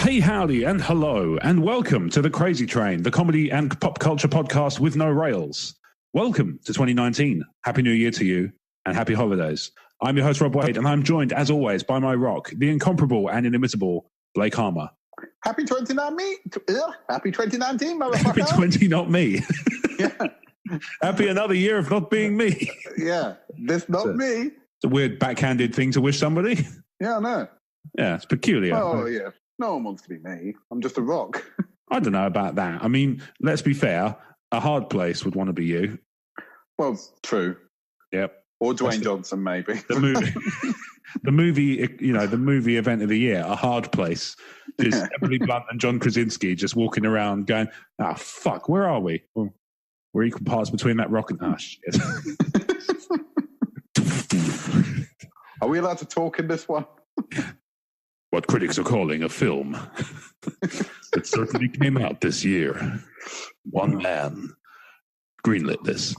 Hey, howdy, and hello, and welcome to The Crazy Train, the comedy and pop culture podcast with no rails. Welcome to 2019. Happy New Year to you, and happy holidays. I'm your host, Rob Wade, and I'm joined, as always, by my rock, the incomparable and inimitable Blake Harmer. Happy 2019, motherfucker. Happy 20, not me. Yeah. Happy another year of not being me. Yeah, this not me. It's a weird backhanded thing to wish somebody. Yeah, I know. Yeah, it's peculiar. Oh, yeah. No one wants to be me. I'm just a rock. I don't know about that. I mean, let's be fair. A Hard Place would want to be you. Well, true. Yep. Or Dwayne Johnson, maybe. The movie, the movie event of the year, A Hard Place. Just Emily Blunt and John Krasinski just walking around going, fuck, where are we? Well, we're equal parts between that rock and... shit. Are we allowed to talk in this one? What critics are calling a film. It certainly came out this year. One man greenlit this.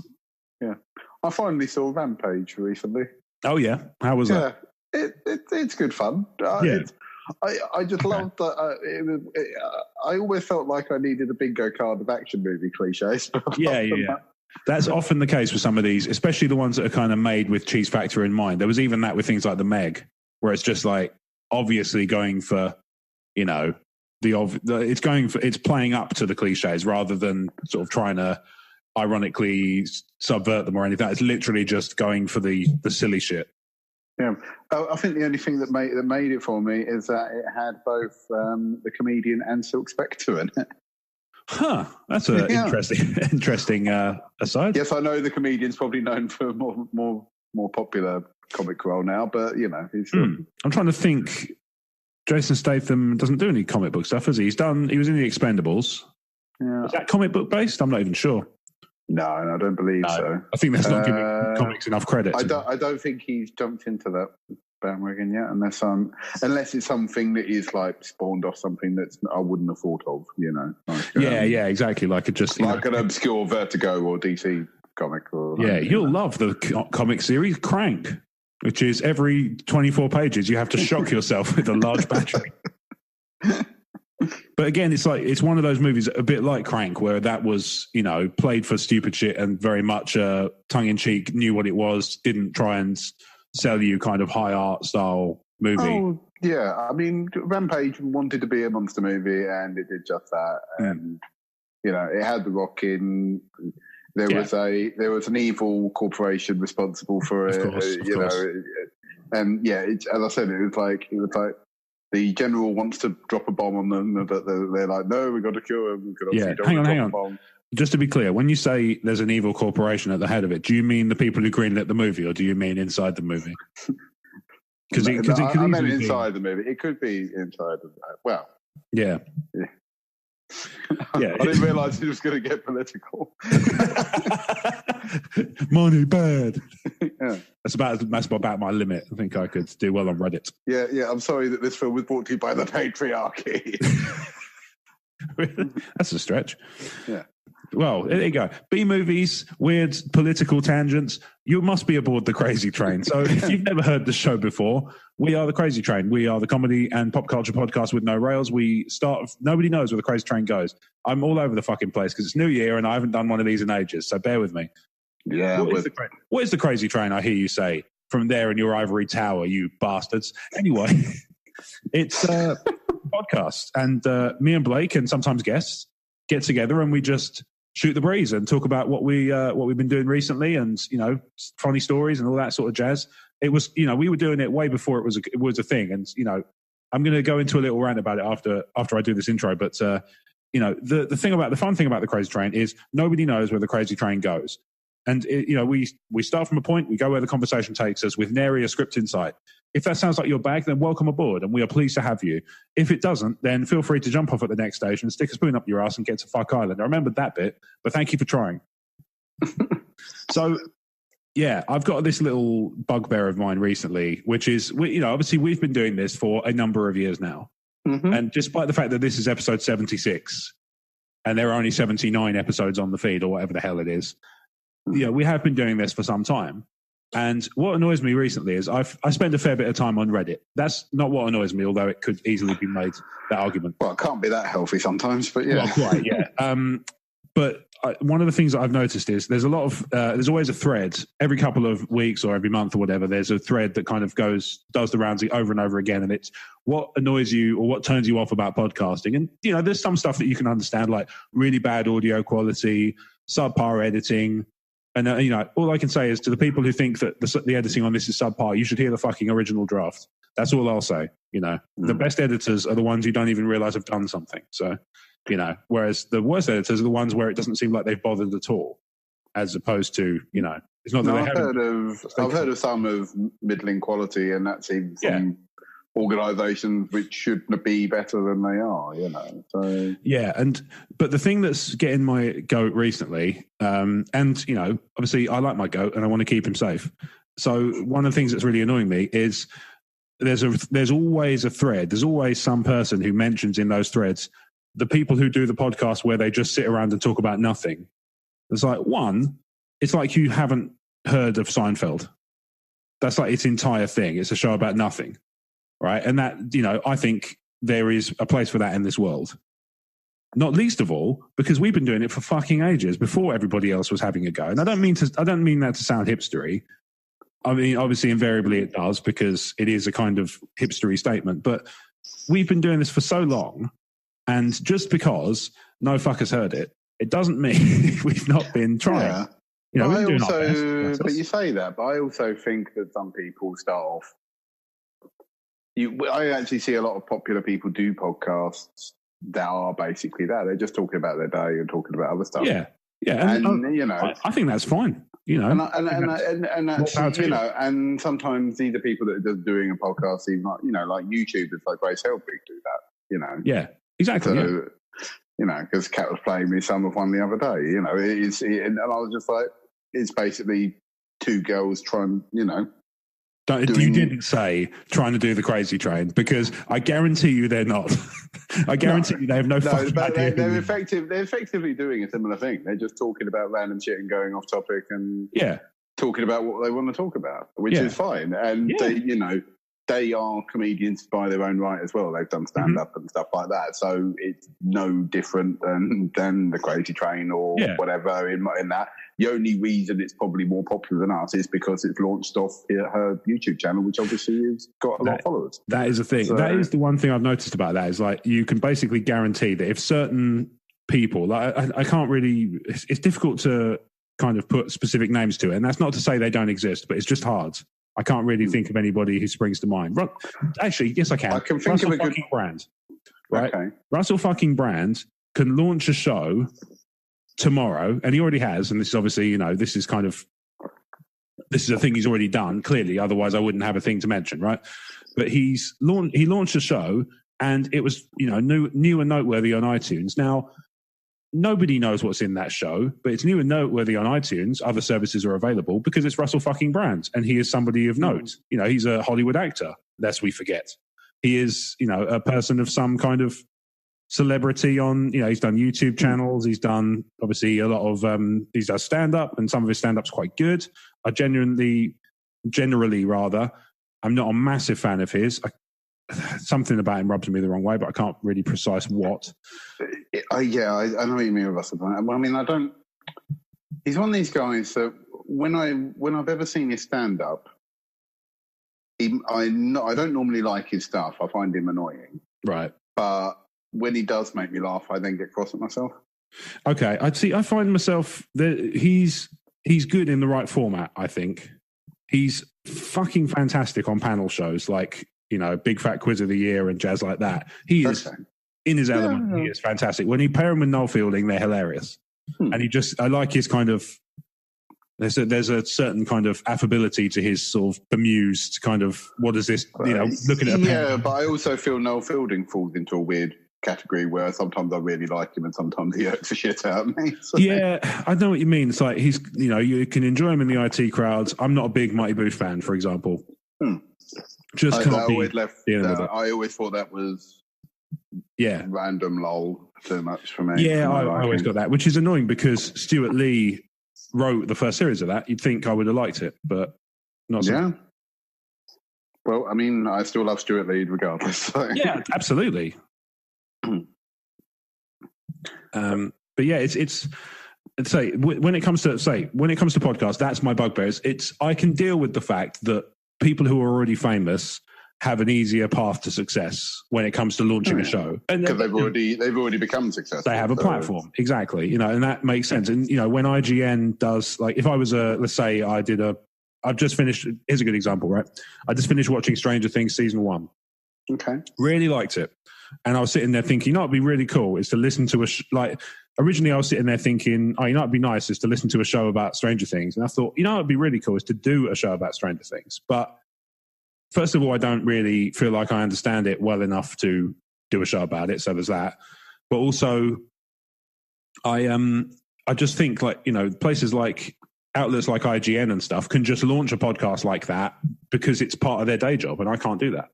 Yeah. I finally saw Rampage recently. Oh, yeah? How was that? It's good fun. I just loved that. I always felt like I needed a bingo card of action movie cliches. Yeah. That's often the case with some of these, especially the ones that are kind of made with cheese factor in mind. There was even that with things like The Meg, where it's just like obviously going for, it's playing up to the cliches rather than sort of trying to ironically subvert them or anything. It's literally just going for the silly shit. Yeah, I think the only thing that made it for me is that it had both the comedian and Silk Spectre in it. Huh, that's an interesting aside. Yes, I know the comedian's probably known for a more popular comic role now, but he's. I'm trying to think. Jason Statham doesn't do any comic book stuff, has he? He was in The Expendables. Yeah. Is that comic book based? I'm not even sure. No, I don't believe so. I think that's not giving comics enough credit. I don't think he's jumped into that bandwagon yet, unless it's something that is like spawned off something that I wouldn't have thought of. Yeah, exactly. Like an obscure Vertigo or DC comic. You'll love the comic series Crank, which is every 24 pages you have to shock yourself with a large battery. But again, it's one of those movies a bit like Crank, where that was, played for stupid shit and very much tongue-in-cheek, knew what it was, didn't try and sell you kind of high art style movie. Oh, yeah. I mean, Rampage wanted to be a monster movie and it did just that. And, it had The Rock in. There was an evil corporation responsible for it, of course. And as I said, it was like the general wants to drop a bomb on them, but they're like, no, we've got to kill him. Hang on. Bomb. Just to be clear, when you say there's an evil corporation at the head of it, do you mean the people who greenlit the movie, or do you mean inside the movie? I meant inside the movie. It could be inside the movie. Well, yeah. I didn't realise it was going to get political. Money bad. Yeah. That's about my limit. I think I could do well on Reddit. Yeah. I'm sorry that this film was brought to you by the patriarchy. That's a stretch. Yeah. Well, there you go. B-movies, weird political tangents. You must be aboard the Crazy Train. So if you've never heard the show before, we are the Crazy Train. We are the comedy and pop culture podcast with no rails. Nobody knows where the Crazy Train goes. I'm all over the fucking place because it's New Year and I haven't done one of these in ages. So bear with me. Yeah. What is the Crazy Train, I hear you say, from there in your ivory tower, you bastards? Anyway, it's a podcast. And me and Blake and sometimes guests get together and we just shoot the breeze and talk about what we've been doing recently and, funny stories and all that sort of jazz. It was, we were doing it way before it was a thing. And, I'm going to go into a little rant about it after I do this intro. But, the fun thing about the Crazy Train is nobody knows where the Crazy Train goes. And, we start from a point, we go where the conversation takes us with nary a script in sight. If that sounds like your bag, then welcome aboard, and we are pleased to have you. If it doesn't, then feel free to jump off at the next station, stick a spoon up your ass, and get to Fuck Island. I remembered that bit, but thank you for trying. So, I've got this little bugbear of mine recently, which is, obviously we've been doing this for a number of years now. Mm-hmm. And despite the fact that this is episode 76, and there are only 79 episodes on the feed, or whatever the hell it is, we have been doing this for some time. And what annoys me recently is I spend a fair bit of time on Reddit. That's not what annoys me, although it could easily be made that argument. Well, it can't be that healthy sometimes, but yeah. Well, quite, yeah. But one of the things that I've noticed is there's a lot of there's always a thread every couple of weeks or every month or whatever. There's a thread that kind of does the rounds over and over again, and it's what annoys you or what turns you off about podcasting. And there's some stuff that you can understand, like really bad audio quality, subpar editing, and all I can say is to the people who think that the editing on this is subpar, you should hear the fucking original draft. That's all I'll say. The best editors are the ones who don't even realize have done something. So. Whereas the worst editors are the ones where it doesn't seem like they've bothered at all, as opposed to, it's not that they haven't. I've heard of some of middling quality, and that's even from organisations which should be better than they are, So yeah, but the thing that's getting my goat recently, and obviously I like my goat and I want to keep him safe. So one of the things that's really annoying me is there's always a thread. There's always some person who mentions in those threads the people who do the podcast where they just sit around and talk about nothing. It's like, it's like you haven't heard of Seinfeld. That's like its entire thing. It's a show about nothing, right? And that, I think there is a place for that in this world. Not least of all, because we've been doing it for fucking ages before everybody else was having a go. And I don't mean that to sound hipstery. I mean, obviously, invariably it does, because it is a kind of hipstery statement. But we've been doing this for so long. And just because no fuckers heard it, it doesn't mean we've not been trying. Yeah. But you say that, but I also think that some people start off. I actually see a lot of popular people do podcasts that are basically that. They're just talking about their day and talking about other stuff. Yeah, yeah, and I think that's fine. And that's and sometimes these are people that are just doing a podcast, even like YouTubers like Grace Helbig do that. Yeah. Exactly. So, because Kat was playing me some of one the other day, and I was just like, it's basically two girls trying, You didn't say trying to do the crazy train, because I guarantee you they're not. I guarantee you they have no fucking idea. They're effectively doing a similar thing. They're just talking about random shit and going off topic and talking about what they want to talk about, which is fine. And they are comedians by their own right as well. They've done stand-up and stuff like that. So it's no different than the Crazy Train or whatever in that. The only reason it's probably more popular than us is because it's launched off her YouTube channel, which obviously has got a lot of followers. That is the thing. So, that is the one thing I've noticed about that, is like you can basically guarantee that if certain people, like I can't really, it's difficult to kind of put specific names to it. And that's not to say they don't exist, but it's just hard. I can't really think of anybody who springs to mind. Actually, yes, I can. I can think Russell of a good Brand. Right? Okay. Russell fucking Brand can launch a show tomorrow, and he already has. And this is obviously, this is a thing he's already done, clearly. Otherwise, I wouldn't have a thing to mention, right? But he launched a show, and it was, new and noteworthy on iTunes. Now, nobody knows what's in that show, but it's new and noteworthy on iTunes. Other services are available because it's Russell fucking Brand, and he is somebody of note. He's a Hollywood actor, lest we forget. He is, a person of some kind of celebrity on, he's done YouTube channels. He's done, obviously, a lot of, he does stand-up, and some of his stand-up's quite good. I generally, I'm not a massive fan of his. Something about him rubs me the wrong way, but I can't really precise what. I know what you mean with Russell Brand. Well, I mean, he's one of these guys that when I've ever seen his stand-up, I don't normally like his stuff. I find him annoying. Right. But when he does make me laugh, I then get cross at myself. Okay. I find myself that he's good in the right format, I think. He's fucking fantastic on panel shows like, Big Fat Quiz of the Year and jazz like that. He is in his element. Yeah. He is fantastic. When you pair him with Noel Fielding, they're hilarious. And I like his kind of, there's a certain kind of affability to his sort of bemused kind of, what is this, looking at a but I also feel Noel Fielding falls into a weird category where sometimes I really like him and sometimes he irks the shit out of me. So. Yeah, I know what you mean. It's like he's, you can enjoy him in the IT crowds. I'm not a big Mighty Boosh fan, for example. Just can't I always thought that was random lol too much for me. Yeah, I always got that, which is annoying because Stuart Lee wrote the first series of that. You'd think I would have liked it, but Not so. Yeah. Well, I mean, I still love Stuart Lead regardless. So. Yeah, absolutely. But yeah, it's say when it comes to podcasts, that's my bugbear. I can deal with the fact that people who are already famous have an easier path to success when it comes to launching a show, because they've already become successful. They have a platform, exactly. And that makes sense. And when IGN does, like, if I was let's say I've just finished. Here's a good example, right? I just finished watching Stranger Things season 1. Okay, really liked it, and I was sitting there thinking, it'd be really cool is to listen to originally I was sitting there thinking, it'd be nice is to listen to a show about Stranger Things, and I thought, it'd be really cool is to do a show about Stranger Things, but first of all, I don't really feel like I understand it well enough to do a show about it. So there's that. But also, I just think places like outlets like IGN and stuff can just launch a podcast like that because it's part of their day job, and I can't do that.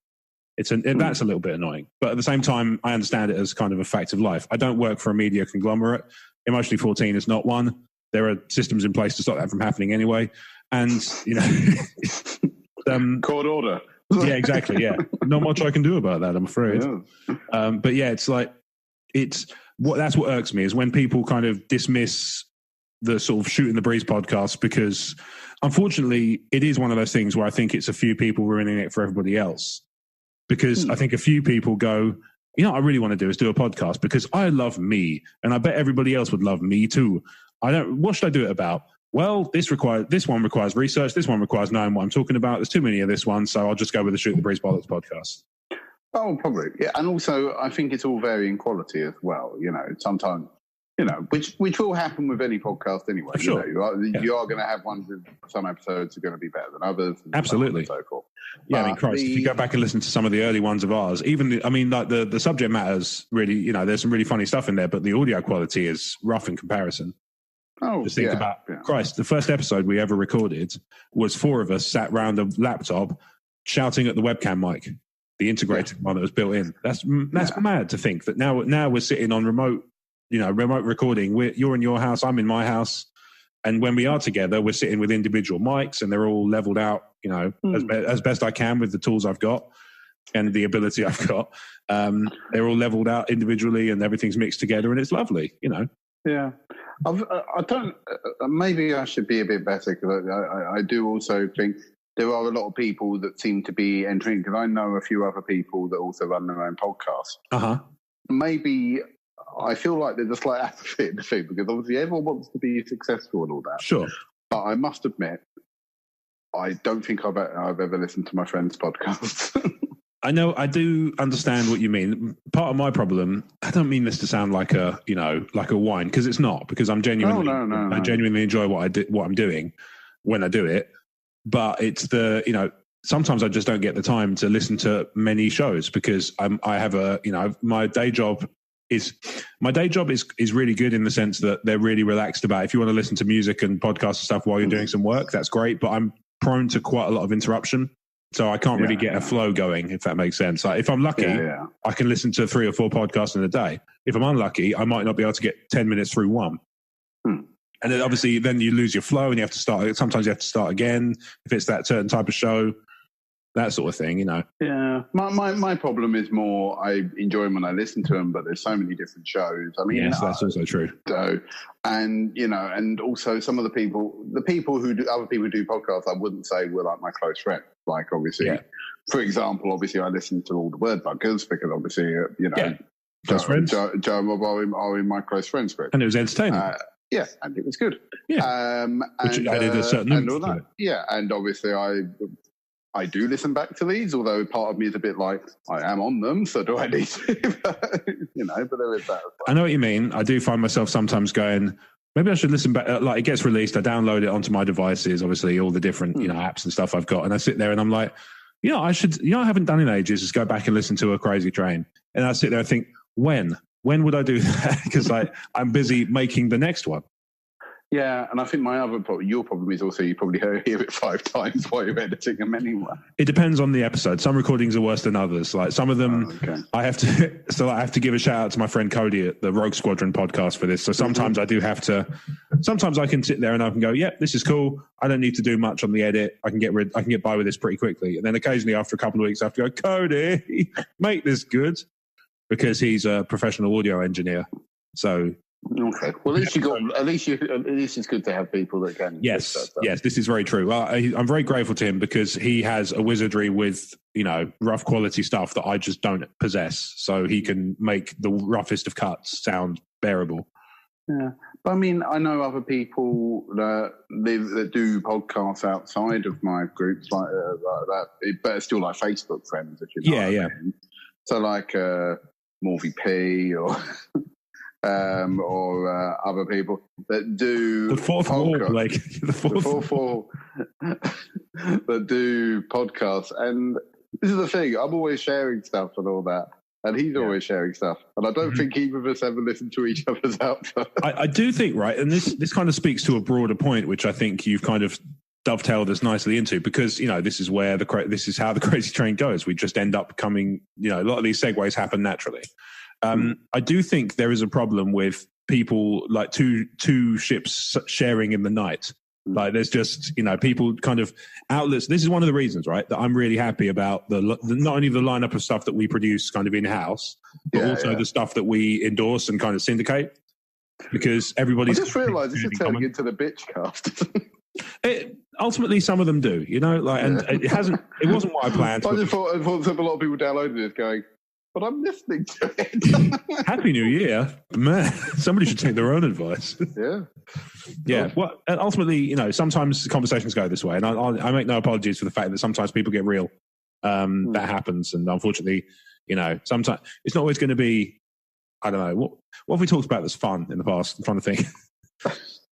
That's a little bit annoying. But at the same time, I understand it as kind of a fact of life. I don't work for a media conglomerate. Emotionally 14 is not one. There are systems in place to stop that from happening anyway. And, court order. Yeah, exactly. Yeah, not much I can do about that, I'm afraid. Yeah. But yeah, that's what irks me is when people kind of dismiss the sort of Shooting the Breeze podcast, because unfortunately it is one of those things where I think it's a few people ruining it for everybody else. Because I think a few people go, what I really want to do is do a podcast because I love me, and I bet everybody else would love me too. What should I do it about? Well, this one requires research. This one requires knowing what I'm talking about. There's too many of this one, so I'll just go with the Shoot the Breeze Bollocks podcast. Oh, probably. Yeah. And also, I think it's all varying quality as well. Sometimes, which will happen with any podcast anyway. Sure. You are going to have ones with some episodes are going to be better than others. Absolutely. So forth. Yeah, Christ, if you go back and listen to some of the early ones of ours, even the subject matters really, there's some really funny stuff in there, but the audio quality is rough in comparison. Oh, just think about Christ. The first episode we ever recorded was 4 of us sat round a laptop shouting at the webcam mic, the integrated one that was built in. That's mad to think that now we're sitting on remote recording. You're in your house, I'm in my house, and when we are together, we're sitting with individual mics, and they're all leveled out, as best I can with the tools I've got and the ability I've got. They're all leveled out individually, and everything's mixed together, and it's lovely. Yeah, I don't. Maybe I should be a bit better, because I do also think there are a lot of people that seem to be entering. Because I know a few other people that also run their own podcast. Maybe I feel like there's a slight apathy in the thing, because obviously everyone wants to be successful and all that. Sure, but I must admit, I don't think I've ever listened to my friend's podcast. I know, I do understand what you mean. Part of my problem, I don't mean this to sound like a whine, because it's not, because I'm genuinely, I genuinely enjoy what I'm doing when I do it. But it's sometimes I just don't get the time to listen to many shows, because I have my day job is really good in the sense that they're really relaxed about, if you want to listen to music and podcasts and stuff while you're doing some work, that's great. But I'm prone to quite a lot of interruption. So I can't really get a flow going, if that makes sense. Like if I'm lucky, I can listen to 3 or 4 podcasts in a day. If I'm unlucky, I might not be able to get 10 minutes through one. And then obviously then you lose your flow and you have to start. Sometimes you have to start again if it's that certain type of show, that sort of thing, Yeah. My problem is more I enjoy them when I listen to them, but there's so many different shows. I mean, yes, that's also true. So, and and also some of other people who do podcasts, I wouldn't say were like my close friends. Like obviously, for example, I listen to all the Word Buggers because obviously, close friends. Joe and Rob are in my close friends group, and it was entertaining. And it was good. Yeah, which added a certain and all that. Yeah, and obviously I do listen back to these, although part of me is a bit like, I am on them, so do I need to? But there is that. I know what you mean. I do find myself sometimes going, maybe I should listen back. Like it gets released, I download it onto my devices, obviously all the different apps and stuff I've got, and I sit there and I'm like, I should, I haven't done in ages, is go back and listen to A Crazy Train. And I sit there and think, when would I do that? Because I'm busy making the next one. Yeah, and I think your problem is also you probably hear it 5 times while you're editing them anyway. It depends on the episode. Some recordings are worse than others. Like some of them, I have to give a shout out to my friend Cody at the Rogue Squadron podcast for this. So sometimes I do have to. Sometimes I can sit there and I can go, "Yep, this is cool. I don't need to do much on the edit. I can get by with this pretty quickly." And then occasionally, after a couple of weeks, I have to go, "Cody, make this good," because he's a professional audio engineer. So. Okay. Well, at least it's good to have people that can. Yes. This is very true. I'm very grateful to him because he has a wizardry with rough quality stuff that I just don't possess. So he can make the roughest of cuts sound bearable. Yeah, but I mean, I know other people that do podcasts outside of my groups like that, but it's still like Facebook friends. If you know what I mean. So like Morphy P or. Or other people that do the fourth wall, like the fourth wall that do podcasts. And this is the thing: I'm always sharing stuff and all that, and he's always sharing stuff. And I don't think either of us ever listen to each other's output. I do think, right, and this kind of speaks to a broader point, which I think you've kind of dovetailed us nicely into, because this is where this is how the Crazy Train goes. We just end up becoming, a lot of these segues happen naturally. I do think there is a problem with people like two ships sharing in the night. Like there's just, people kind of outlets. This is one of the reasons, right, that I'm really happy about the not only the lineup of stuff that we produce kind of in-house, but also the stuff that we endorse and kind of syndicate, because everybody's... I just realised this is turning into the bitch cast. Ultimately, some of them do, and it wasn't what I planned. I thought a lot of people downloaded this going, but I'm listening to it. Happy New Year. Man, somebody should take their own advice. Yeah. Well, and ultimately, sometimes conversations go this way. And I make no apologies for the fact that sometimes people get real. That happens. And unfortunately, sometimes it's not always going to be, I don't know. What have we talked about that's fun in the past? I'm trying to think.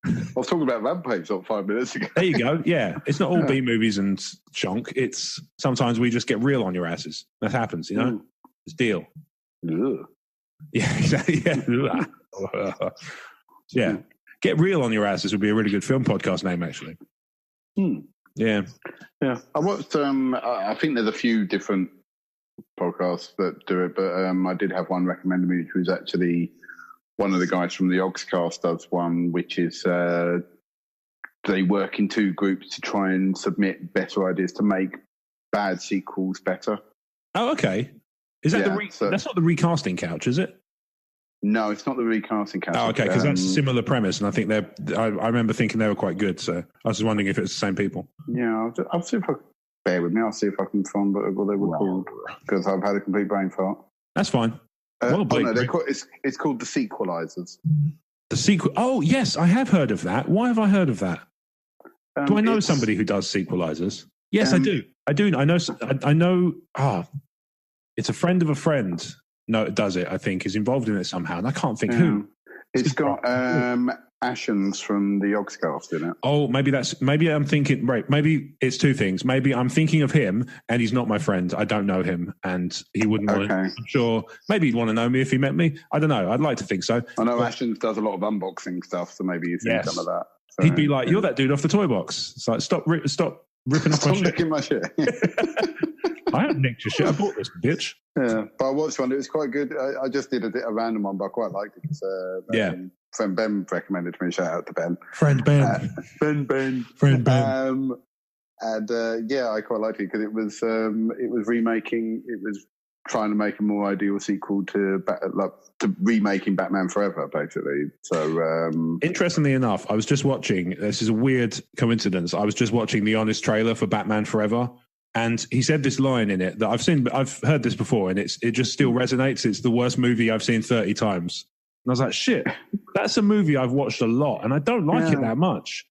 I was talking about Rampage not 5 minutes ago. There you go. Yeah. It's not all B movies and chunk. It's sometimes we just get real on your asses. That happens, Deal. Ugh. Yeah, exactly. Yeah. Get real on your asses would be a really good film podcast name, actually. Yeah. I watched. I think there's a few different podcasts that do it, but I did have one recommended me, which was actually one of the guys from the Ogscast does one, which is they work in 2 groups to try and submit better ideas to make bad sequels better. Oh, okay. Is that that's not the recasting couch, is it? No, it's not the recasting couch. Oh, okay, because that's a similar premise, and I think I remember thinking they were quite good, so I was just wondering if it was the same people. Yeah, I'll see if I bear with me. I'll see if I can find what they were called, because I've had a complete brain fart. That's fine. It's called The Sequelizers. The sequel. Oh, yes, I have heard of that. Why have I heard of that? Do I know somebody who does Sequelizers? Yes, I do. I know. It's a friend of a friend. No, it does it. I think is involved in it somehow, and I can't think who. It's got Ashens from the Ogscast in it. Oh, maybe I'm thinking. Right, maybe it's 2 things. Maybe I'm thinking of him, and he's not my friend. I don't know him, and he wouldn't. Want to, I'm sure. Maybe he'd want to know me if he met me. I don't know. I'd like to think so. I know Ashens does a lot of unboxing stuff, so maybe you've seen some of that. So, he'd be like, "You're that dude off the toy box." It's like, stop ripping off my shit. I haven't nicked your shit. I bought this, bitch. Yeah, but I watched one. It was quite good. I just did a random one, but I quite liked it. Because, friend Ben recommended to me. Shout out to Ben. Friend Ben. Friend Ben. I quite liked it because it was remaking. It was trying to make a more ideal sequel to remaking Batman Forever, basically. So, interestingly enough, I was just watching. This is a weird coincidence. I was just watching the Honest trailer for Batman Forever. And he said this line in it that I've heard this before, and it just still resonates. It's the worst movie I've seen 30 times. And I was like, shit, that's a movie I've watched a lot, and I don't like it that much.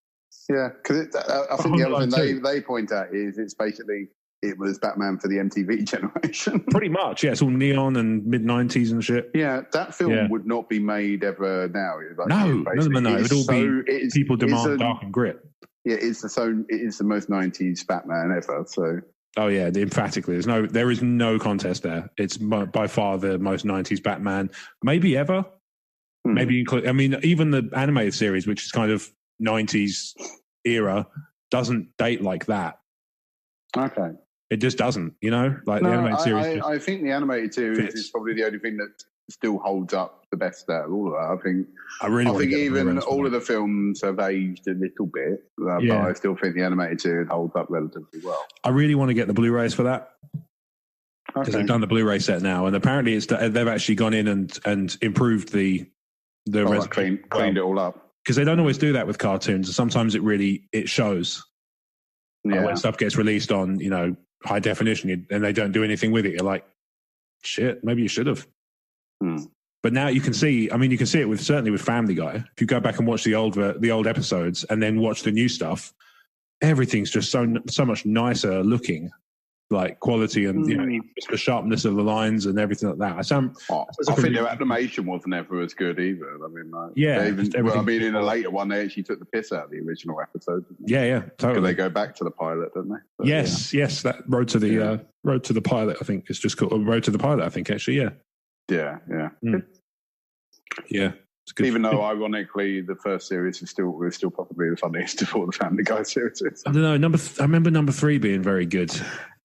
Yeah, because I think the other thing they point out is it was Batman for the MTV generation. Pretty much, yeah. It's all neon and mid-90s and shit. Yeah, that film would not be made ever now. No. It would all be people demand dark and grit. Yeah, it is the most 90s Batman ever. So. Oh yeah, emphatically. There is no contest there. It's by far the most 90s Batman, maybe ever. Maybe even the animated series, which is kind of 90s era doesn't date like that. Okay. It just doesn't, you know? Like the animated series. I think the animated series is probably the only thing that still holds up the best out of all of that. I think even all of the films have aged a little bit, but I still think the animated series holds up relatively well. I really want to get the Blu-rays for that. Because they've done the Blu-ray set now, and apparently they've actually gone in and improved the cleaned it all up. Because they don't always do that with cartoons, and sometimes it shows when stuff gets released on high definition, and they don't do anything with it. You're like, shit, maybe you should have. But now you can see. I mean, you can see it certainly with Family Guy. If you go back and watch the old episodes and then watch the new stuff, everything's just so much nicer looking. Like quality and just the sharpness of the lines and everything like that. I think their animation wasn't ever as good either. I mean, in a later one, they actually took the piss out of the original episode. Yeah, totally. Because they go back to the pilot, don't they? But, yes. That Road to the Pilot. I think it's just called Road to the Pilot. I think actually, yeah. Yeah. Even though, ironically, the first series was still probably the funniest of all the Family Guy series. I don't know. I remember number 3 being very good.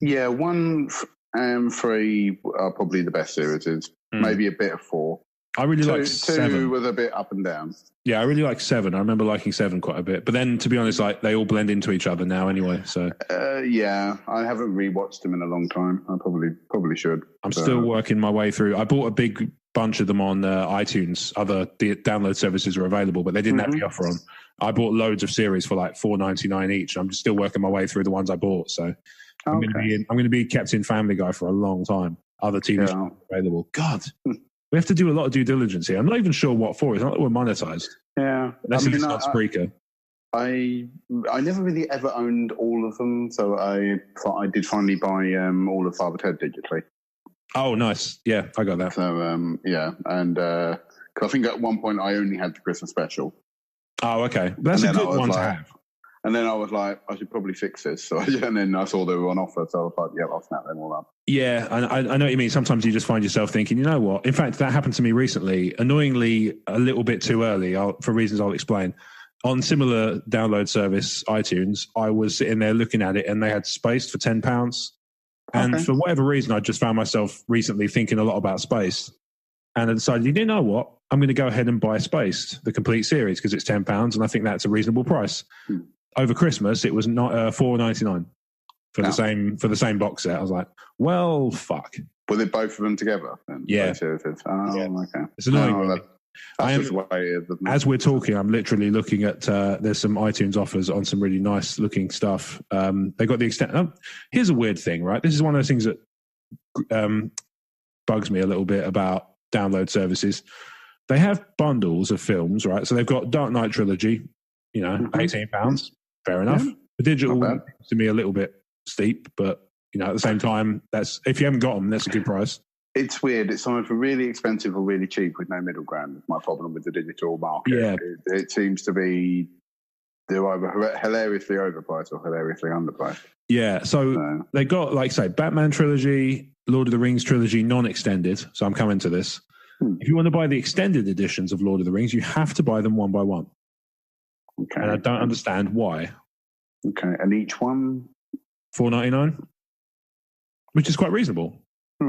Yeah, 1 and 3 are probably the best series. Maybe a bit of 4. I really like 7. 2 was a bit up and down. Yeah, I really like 7. I remember liking 7 quite a bit. But then, to be honest, like they all blend into each other now anyway. So yeah, I haven't rewatched them in a long time. I probably should. I'm still working my way through. I bought a big bunch of them on iTunes. Other download services are available, but they didn't have the offer on. I bought loads of series for like $4.99 each. I'm still working my way through the ones I bought. So I'm going to be kept in Family Guy for a long time. Other TV shows are available. God, we have to do a lot of due diligence here. I'm not even sure what for. It's not that we're monetized. Yeah, unless it's not Spreaker. I never really ever owned all of them, so I did finally buy all of Father Ted digitally. Oh, nice. Yeah, I got that. So, and because I think at one point I only had the Christmas special. Oh, okay. That's a good one to have. And then I was like, I should probably fix this. So, and then I saw they were on offer, so I was like, yeah, I'll snap them all up. Yeah, I know what you mean. Sometimes you just find yourself thinking, you know what? In fact, that happened to me recently, annoyingly a little bit too early, for reasons I'll explain. On similar download service, iTunes, I was sitting there looking at it, and they had Spaced for £10. And for whatever reason, I just found myself recently thinking a lot about Spaced. And I decided, you know what? I'm going to go ahead and buy Spaced, the complete series, because it's £10, and I think that's a reasonable price. Over Christmas, it was not $4.99 for the same box set. I was like, well, fuck. Were they both of them together? Then? Yeah. Okay. It's annoying. As we're talking, I'm literally looking at there's some iTunes offers on some really nice looking stuff. They got the extent. Here's a weird thing, right? This is one of those things that bugs me a little bit about download services. They have bundles of films, right? So they've got Dark Knight trilogy, £18. Fair enough. Yeah. The digital to me a little bit steep, but at the same time, that's if you haven't got them, that's a good price. It's weird. It's either really expensive or really cheap with no middle ground. It's my problem with the digital market. Yeah. It seems to be they're either hilariously overpriced or hilariously underpriced. Yeah. So they got, like, say, Batman trilogy, Lord of the Rings trilogy, non-extended. So I'm coming to this. If you want to buy the extended editions of Lord of the Rings, you have to buy them one by one. Okay. And I don't understand why. Okay. And each one? $4.99, which is quite reasonable.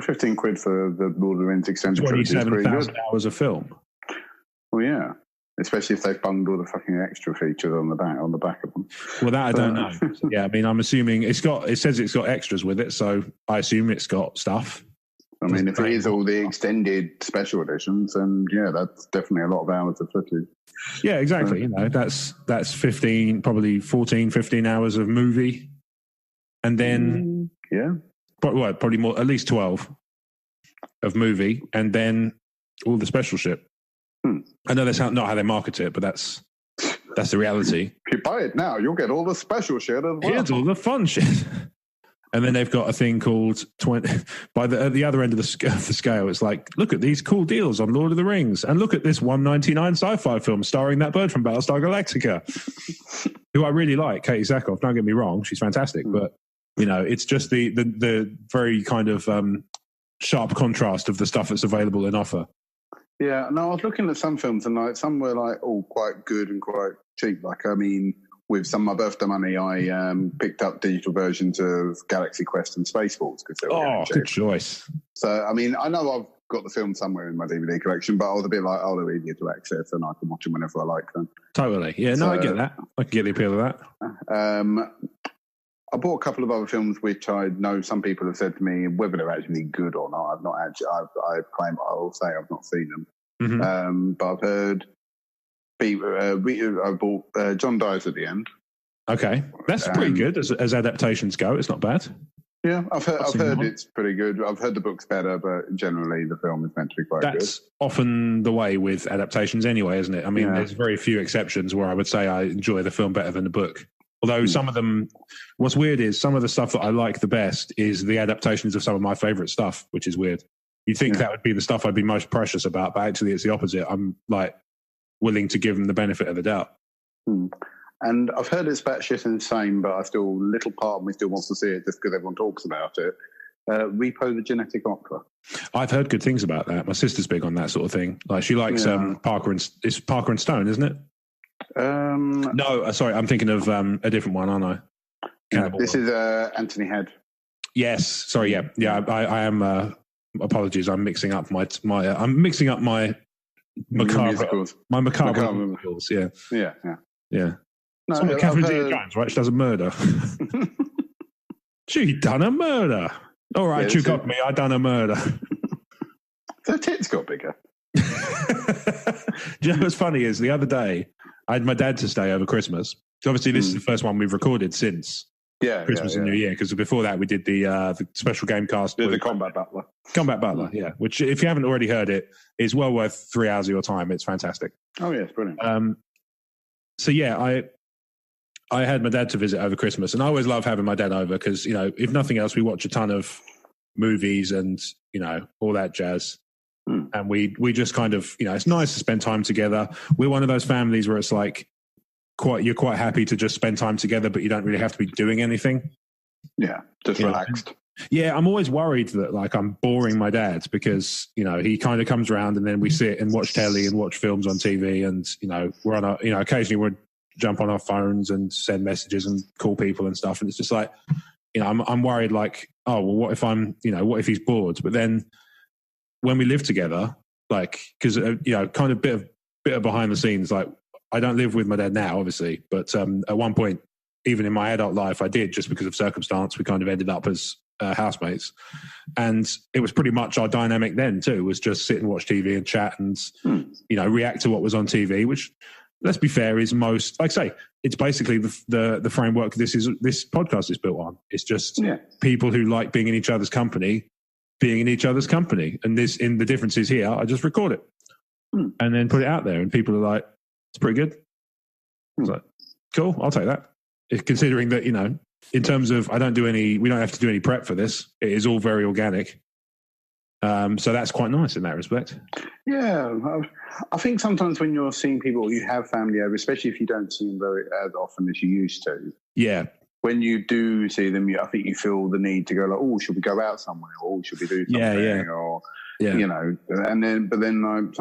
15 quid for the Lord of the Rings extended trilogy. 27,000 hours of film. Well, yeah. Especially if they've bunged all the fucking extra features on the back of them. Well, that I don't know. Yeah, I mean, I'm assuming it says it's got extras with it, so I assume it's got stuff. I mean, if it is all the extended special editions, then yeah, that's definitely a lot of hours of footage. Yeah, exactly. That's 15, probably 14, 15 hours of movie. And then probably more, at least 12 of movie, and then all the special shit. I know that's not how they market it, but that's the reality. If you buy it now, you'll get all the special shit as well. Here's all the fun shit. And then they've got a thing called 20. At the other end of the scale, it's like, look at these cool deals on Lord of the Rings, and look at this $1.99 sci-fi film starring that bird from Battlestar Galactica, who I really like, Katie Sackhoff. Don't get me wrong, she's fantastic, but it's just the very kind of sharp contrast of the stuff that's available in offer. Yeah, no, I was looking at some films and like some were like all quite good and quite cheap. Like, I mean, with some of my birthday money, I picked up digital versions of Galaxy Quest and Spaceballs because they were getting cheap. Good choice. So, I mean, I know I've got the film somewhere in my DVD collection, but I was a bit like, oh, they're easier to access and I can watch them whenever I like them. Totally. Yeah, no, I get that. I can get the appeal of that. I bought a couple of other films which I know some people have said to me whether they're actually good or not. I've not actually. I will say I've not seen them. Mm-hmm. But I've heard. I bought John Dies at the End. Okay, that's pretty good as adaptations go. It's not bad. Yeah, I've heard it's pretty good. I've heard the book's better, but generally the film is meant to be quite good. That's often the way with adaptations anyway, isn't it? I mean, there's very few exceptions where I would say I enjoy the film better than the book. Although some of them, what's weird is some of the stuff that I like the best is the adaptations of some of my favourite stuff, which is weird. You'd think that would be the stuff I'd be most precious about, but actually it's the opposite. I'm like willing to give them the benefit of the doubt. And I've heard it's batshit insane, but little part of me still wants to see it just because everyone talks about it. Repo the Genetic Opera. I've heard good things about that. My sister's big on that sort of thing. Like she likes Parker and Stone, isn't it? No, sorry, I'm thinking of a different one, aren't I? This is Anthony Head. Yes, sorry, yeah. I am. Apologies, I'm mixing up my macabre musicals. My macabre musicals. Yeah. No, it's like Catherine Zeta-Jones, right? She does a murder. She done a murder. All right, you got me. I done a murder. Her tits got bigger. Do you know what's funny is the other day I had my dad to stay over Christmas. So obviously this is the first one we've recorded since Christmas and New Year, because before that we did the special game cast. The Combat Butler. Combat Butler, yeah. Which, if you haven't already heard it, is well worth 3 hours of your time. It's fantastic. Oh, yeah, it's brilliant. So, yeah, I had my dad to visit over Christmas, and I always love having my dad over because, you know, if nothing else, we watch a ton of movies and, you know, all that jazz. And we just kind of, you know, it's nice to spend time together. We're one of those families where it's like, you're quite happy to just spend time together, but you don't really have to be doing anything. Yeah, just relaxed. Yeah, I'm always worried that like I'm boring my dad because, you know, he kind of comes around and then we sit and watch telly and watch films on TV, and, you know, we're on occasionally we'll jump on our phones and send messages and call people and stuff, and it's just like, you know, I'm worried like, oh well, what if he's bored? But then when we live together, like, because you know, kind of bit of behind the scenes, like, I don't live with my dad now, obviously, but at one point, even in my adult life, I did, just because of circumstance. We kind of ended up as housemates, and it was pretty much our dynamic then too. Was just sit and watch TV and chat, and you know, react to what was on TV. Which, let's be fair, is most, like I say, it's basically the framework this podcast is built on. It's just people who like being in each other's company, and the difference is here. I just record it and then put it out there, and people are like, it's pretty good. It's like, cool, I'll take that. Considering that, you know, in terms of we don't have to do any prep for this. It is all very organic. So that's quite nice in that respect. Yeah. I think sometimes when you're seeing people, you have family over, especially if you don't see them as often as you used to. Yeah. When you do see them, I think you feel the need to go like, oh, should we go out somewhere? Or should we do something? Or, you know, but then like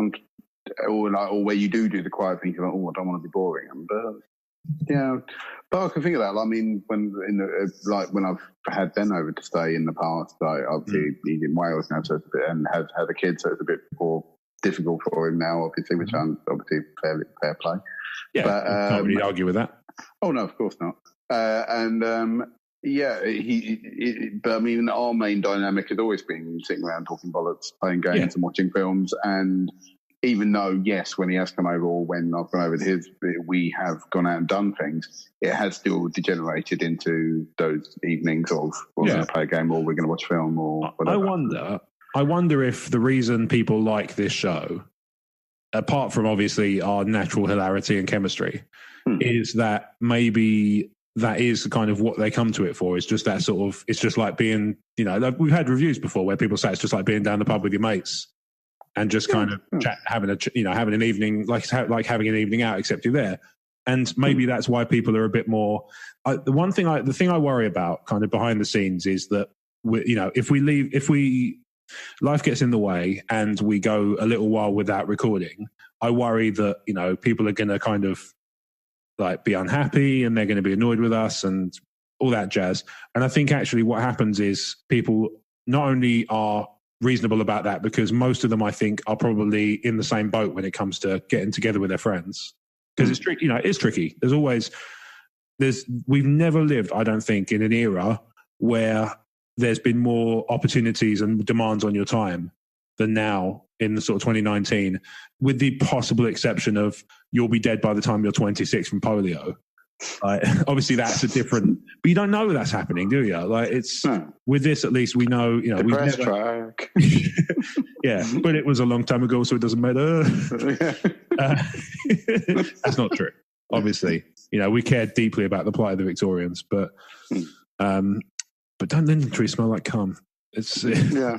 or where you do the quiet thing, you're like, oh, I don't want to be boring. But I can think of that. Like, I mean, when I've had Ben over to stay in the past, like, obviously he's in Wales now, so it's a bit, and has had a kid, so it's a bit more difficult for him now, obviously, which I'm obviously fair play. Yeah, but, can't really argue with that. Oh no, of course not. But I mean, our main dynamic has always been sitting around talking bollocks, playing games and watching films. And even though, yes, when he has come over or when I've gone over to his, we have gone out and done things, it has still degenerated into those evenings of we're going to play a game or we're going to watch a film or whatever. I wonder if the reason people like this show, apart from obviously our natural hilarity and chemistry, is that maybe that is kind of what they come to it for. It's just that sort of, it's just like being, you know, like we've had reviews before where people say it's just like being down the pub with your mates and just kind of chat, having an evening, like having an evening out, except you're there. And maybe that's why people are a bit more. The thing I worry about, kind of behind the scenes, is that if we life gets in the way and we go a little while without recording, I worry that, you know, people are going to kind of like be unhappy and they're going to be annoyed with us and all that jazz. And I think actually what happens is people not only are reasonable about that, because most of them, I think, are probably in the same boat when it comes to getting together with their friends. Because it's tricky, you know, it's tricky. We've never lived, I don't think, in an era where there's been more opportunities and demands on your time than now in the sort of 2019, with the possible exception of you'll be dead by the time you're 26 from polio. Obviously that's a different, but you don't know that's happening, do you? Like it's with this, at least we know, you know, we've never, track. yeah, but it was a long time ago, so it doesn't matter. That's not true. Obviously, you know, we cared deeply about the plight of the Victorians, but don't linden trees smell like cum? It's yeah.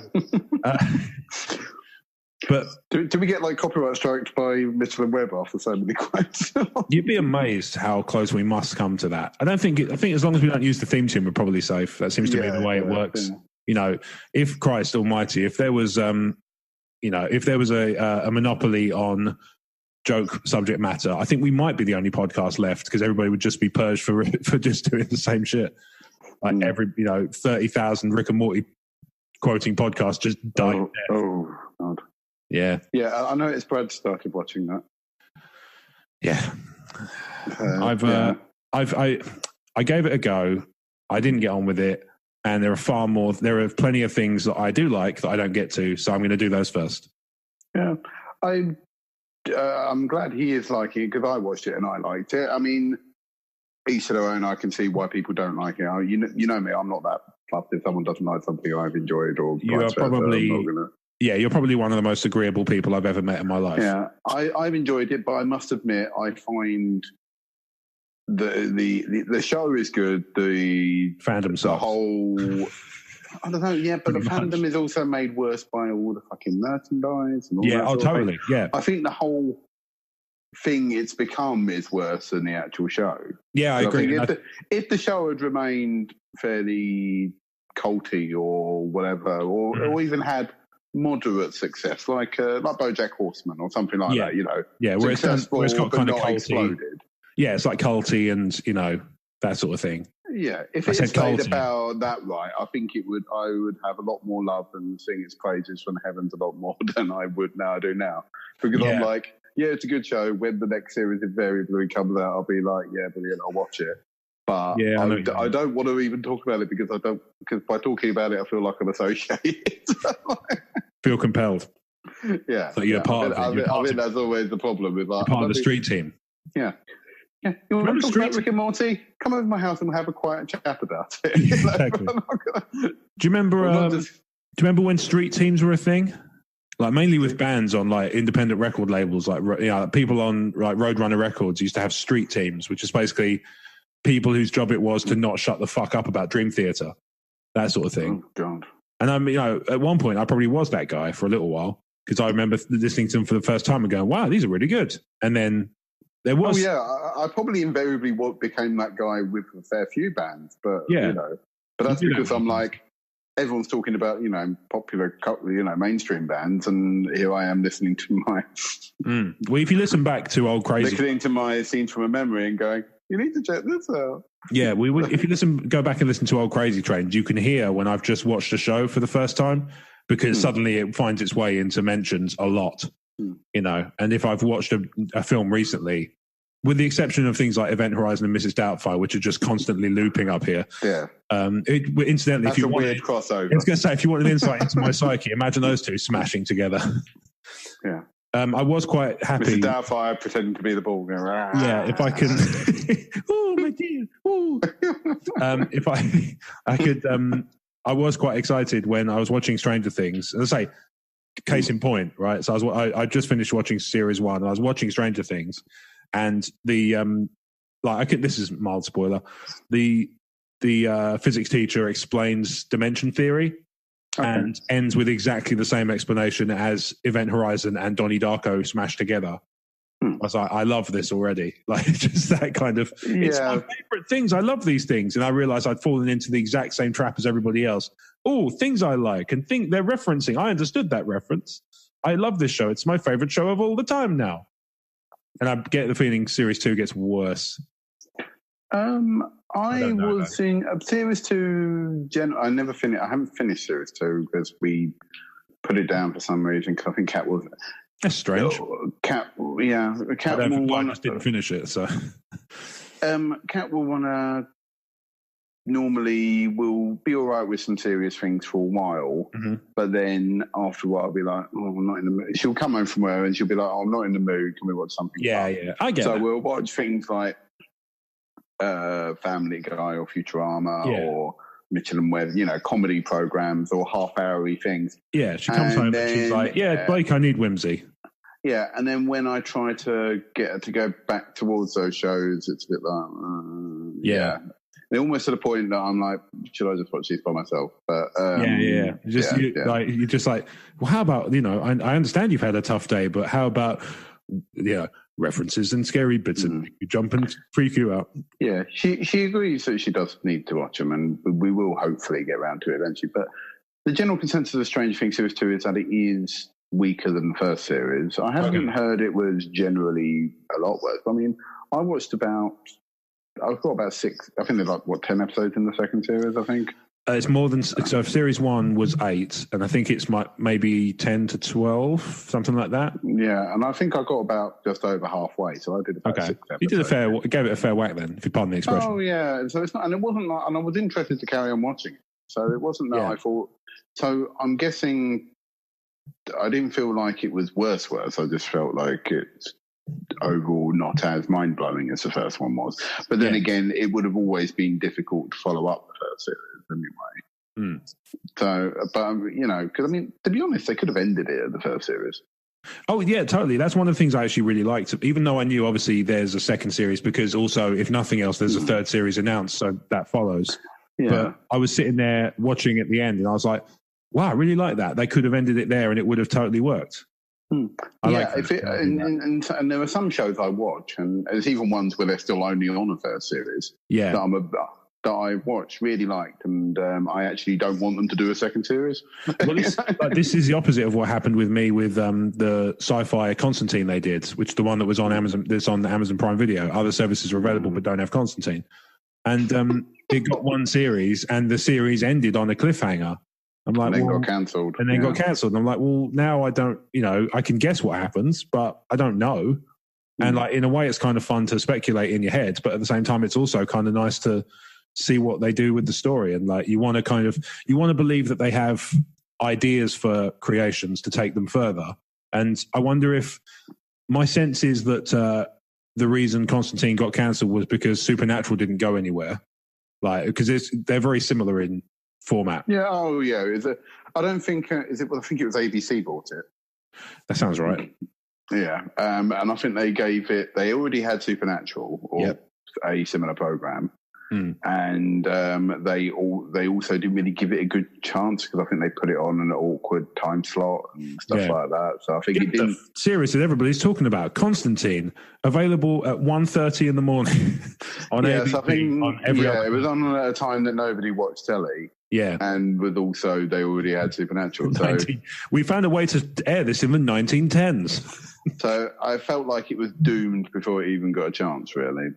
But do we get like copyright striked by Mitchell and Webb after so many quotes? You'd be amazed how close we must come to that. I think as long as we don't use the theme tune, we're probably safe. That seems to be the way it works. Yeah. You know, if Christ Almighty, if there was, you know, if there was a monopoly on joke subject matter, I think we might be the only podcast left because everybody would just be purged for just doing the same shit. Like every, you know, 30,000 Rick and Morty quoting podcasts just died. Oh God. Yeah. Yeah, I noticed Brad started watching that. Yeah. I gave it a go. I didn't get on with it. And there are plenty of things that I do like that I don't get to. So I'm going to do those first. Yeah. I'm glad he is liking it because I watched it and I liked it. I mean, each to their own. I can see why people don't like it. You know me, I'm not that fussed if someone doesn't like something I've enjoyed or you're probably one of the most agreeable people I've ever met in my life. Yeah, I've enjoyed it, but I must admit I find the show is good. The fandom sucks. The whole, I don't know, yeah, but the fandom is also made worse by all the fucking merchandise and all that. Oh, totally. Yeah, I think the whole thing it's become is worse than the actual show. Yeah, I agree. If the show had remained fairly culty or whatever, or even had moderate success, like BoJack Horseman or something like that, you know. Yeah, where it's got kind of culty. Exploded. Yeah, it's like culty and, you know, that sort of thing. Yeah, if it stayed about that right, I think I would have a lot more love and sing its praises from the heavens a lot more than I would now do now. Because I'm like, yeah, it's a good show. When the next series invariably comes out, I'll be like, yeah, brilliant, I'll watch it. But I don't want to even talk about it because by talking about it, I feel like I'm associated. Feel compelled. Yeah. So you're part of it. I think that's always the problem with like, part of the street team. Yeah. Yeah. You want to talk about Rick and Morty? Come over to my house and we'll have a quiet chat about it. Exactly. Do you remember when street teams were a thing? Like mainly with bands on like independent record labels, like, you know, people on like Roadrunner Records used to have street teams, which is basically people whose job it was to not shut the fuck up about Dream Theater, that sort of thing. Oh God! And you know, at one point I probably was that guy for a little while because I remember listening to them for the first time and going, "Wow, these are really good." And then there was, I probably invariably became that guy with a fair few bands, but you know, but that's because I'm like, everyone's talking about, you know, popular, you know, mainstream bands, and here I am listening to my. Well, if you listen back to Old Crazy, listening to my Scenes from a Memory and going, you need to check this out. Yeah, we would. If you go back and listen to Old Crazy Trains, you can hear when I've just watched a show for the first time because suddenly it finds its way into mentions a lot, you know. And if I've watched a film recently, with the exception of things like Event Horizon and Mrs. Doubtfire, which are just constantly looping up here. Yeah. Incidentally, that's weird crossover. I was going to say, if you want an insight into my psyche, imagine those two smashing together. Yeah. I was quite happy. Mrs. Doubtfire pretending to be the ball. Yeah, if I can. Oh my dear. Oh. If I could. I was quite excited when I was watching Stranger Things. As I say, case in point, right? So I just finished watching series 1, and I was watching Stranger Things. And the this is mild spoiler. The physics teacher explains dimension theory and ends with exactly the same explanation as Event Horizon and Donnie Darko smashed together. I was like, I love this already. Like, just that kind of, it's my favorite things. I love these things. And I realized I'd fallen into the exact same trap as everybody else. Oh, things I like and think they're referencing. I understood that reference. I love this show. It's my favorite show of all the time now. And I get the feeling series 2 gets worse. I was in series 2. I never finished. I haven't finished series 2 because we put it down for some reason. Because I think Cat was. That's strange. Cat will I just didn't finish it. So, Cat will want to. Normally, will be all right with some serious things for a while, but then after a while, I'll be like, "Oh, I'm not in the mood." She'll come home from work and she'll be like, "Oh, I'm not in the mood. Can we watch something?" Yeah, fun? yeah, I get. So we'll watch things like Family Guy or Futurama or Mitchell and Webb, comedy programs or half-houry things. Yeah, she comes home and she's like, "Yeah, Blake, I need whimsy." Yeah, and then when I try to get her to go back towards those shows, it's a bit like, yeah. They're almost to the point that I'm like, should I just watch these by myself? But you're just like, well, how about I understand you've had a tough day, but how about references and scary bits and you jump and freak you out? Yeah, she agrees that she does need to watch them, and we will hopefully get around to it eventually. But the general consensus of Stranger Things series 2 is that it is weaker than the first series. I haven't heard it was generally a lot worse. I mean, I've got about 6. I think there's 10 episodes in the second series, I think. It's more than... So series 1 was 8, and I think it's maybe 10 to 12, something like that. Yeah, and I think I got about just over halfway, so I did about 6 episodes. You gave it a fair whack then, if you pardon the expression. Oh, yeah. So it's not... And it wasn't like... And I was interested to carry on watching it. So it wasn't that I thought... So I'm guessing... I didn't feel like it was worse. I just felt like it's overall not as mind-blowing as the first one was. But then again, it would have always been difficult to follow up the first series anyway. So, but, because, I mean, to be honest, they could have ended it at the first series. Oh, yeah, totally. That's one of the things I actually really liked, even though I knew, obviously, there's a second series, because also, if nothing else, there's a third series announced, so that follows. Yeah. But I was sitting there watching at the end, and I was like, wow, I really like that. They could have ended it there, and it would have totally worked. And there are some shows I watch, and there's even ones where they're still only on a first series. Yeah, that I watched, really liked, and I actually don't want them to do a second series. Well, this is the opposite of what happened with me with the sci-fi Constantine they did, which the one that was on Amazon, that's on Amazon Prime Video. Other services are available but don't have Constantine, and it got one series, and the series ended on a cliffhanger. I'm like, and then got cancelled. And then got cancelled. And I'm like, well, now I don't, I can guess what happens, but I don't know. And in a way, it's kind of fun to speculate in your head, but at the same time, it's also kind of nice to see what they do with the story. And you want to believe that they have ideas for creations to take them further. And I wonder if my sense is that the reason Constantine got cancelled was because Supernatural didn't go anywhere. Because they're very similar in format. Yeah. Oh, yeah. I don't think I think it was ABC bought it. That sounds right. Yeah. And I think they gave it. They already had Supernatural or a similar program, and they also didn't really give it a good chance because I think they put it on an awkward time slot and stuff like that. So I think it didn't. Series that everybody's talking about, Constantine, available at 1:30 in the morning on ABC. So I think, it was on at a time that nobody watched telly. Yeah. And with also, they already had Supernatural. So we found a way to air this in the 1910s. So I felt like it was doomed before it even got a chance, really.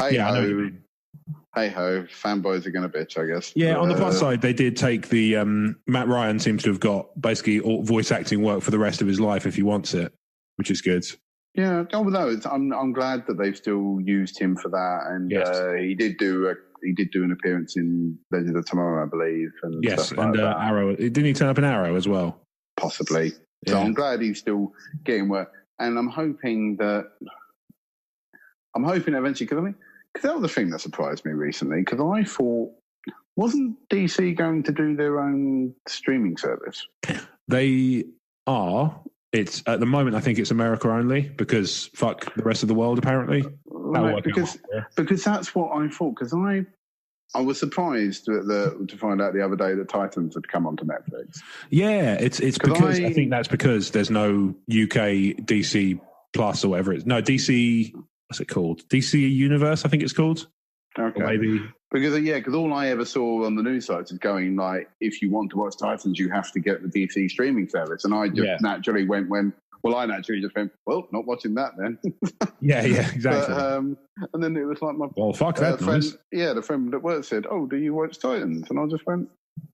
Hey ho, fanboys are going to bitch, I guess. Yeah, on the plus side, they did take the Matt Ryan seems to have got basically all voice acting work for the rest of his life if he wants it, which is good. Yeah, I'm glad that they've still used him for that, and he did do an appearance in Legends of Tomorrow, I believe, and stuff like that. Arrow. Didn't he turn up in Arrow as well? Possibly. So I'm glad he's still getting work, and I'm hoping eventually, because that was the thing that surprised me recently, because I thought, wasn't DC going to do their own streaming service? They are. It's at the moment, I think it's America only because fuck the rest of the world, apparently. Right, because that's what I thought. Because I was surprised to find out the other day that Titans had come onto Netflix. Yeah, it's because I think that's because there's no UK DC Plus or whatever it is. No, DC. What's it called? DC Universe, I think it's called. Okay. Or maybe because all I ever saw on the news sites is going like, if you want to watch Titans, you have to get the DC streaming service, and I just naturally went, well, not watching that then. yeah, exactly. But, and then it was like my fuck that friend, the friend at work said, "Oh, do you watch Titans?" And I just went,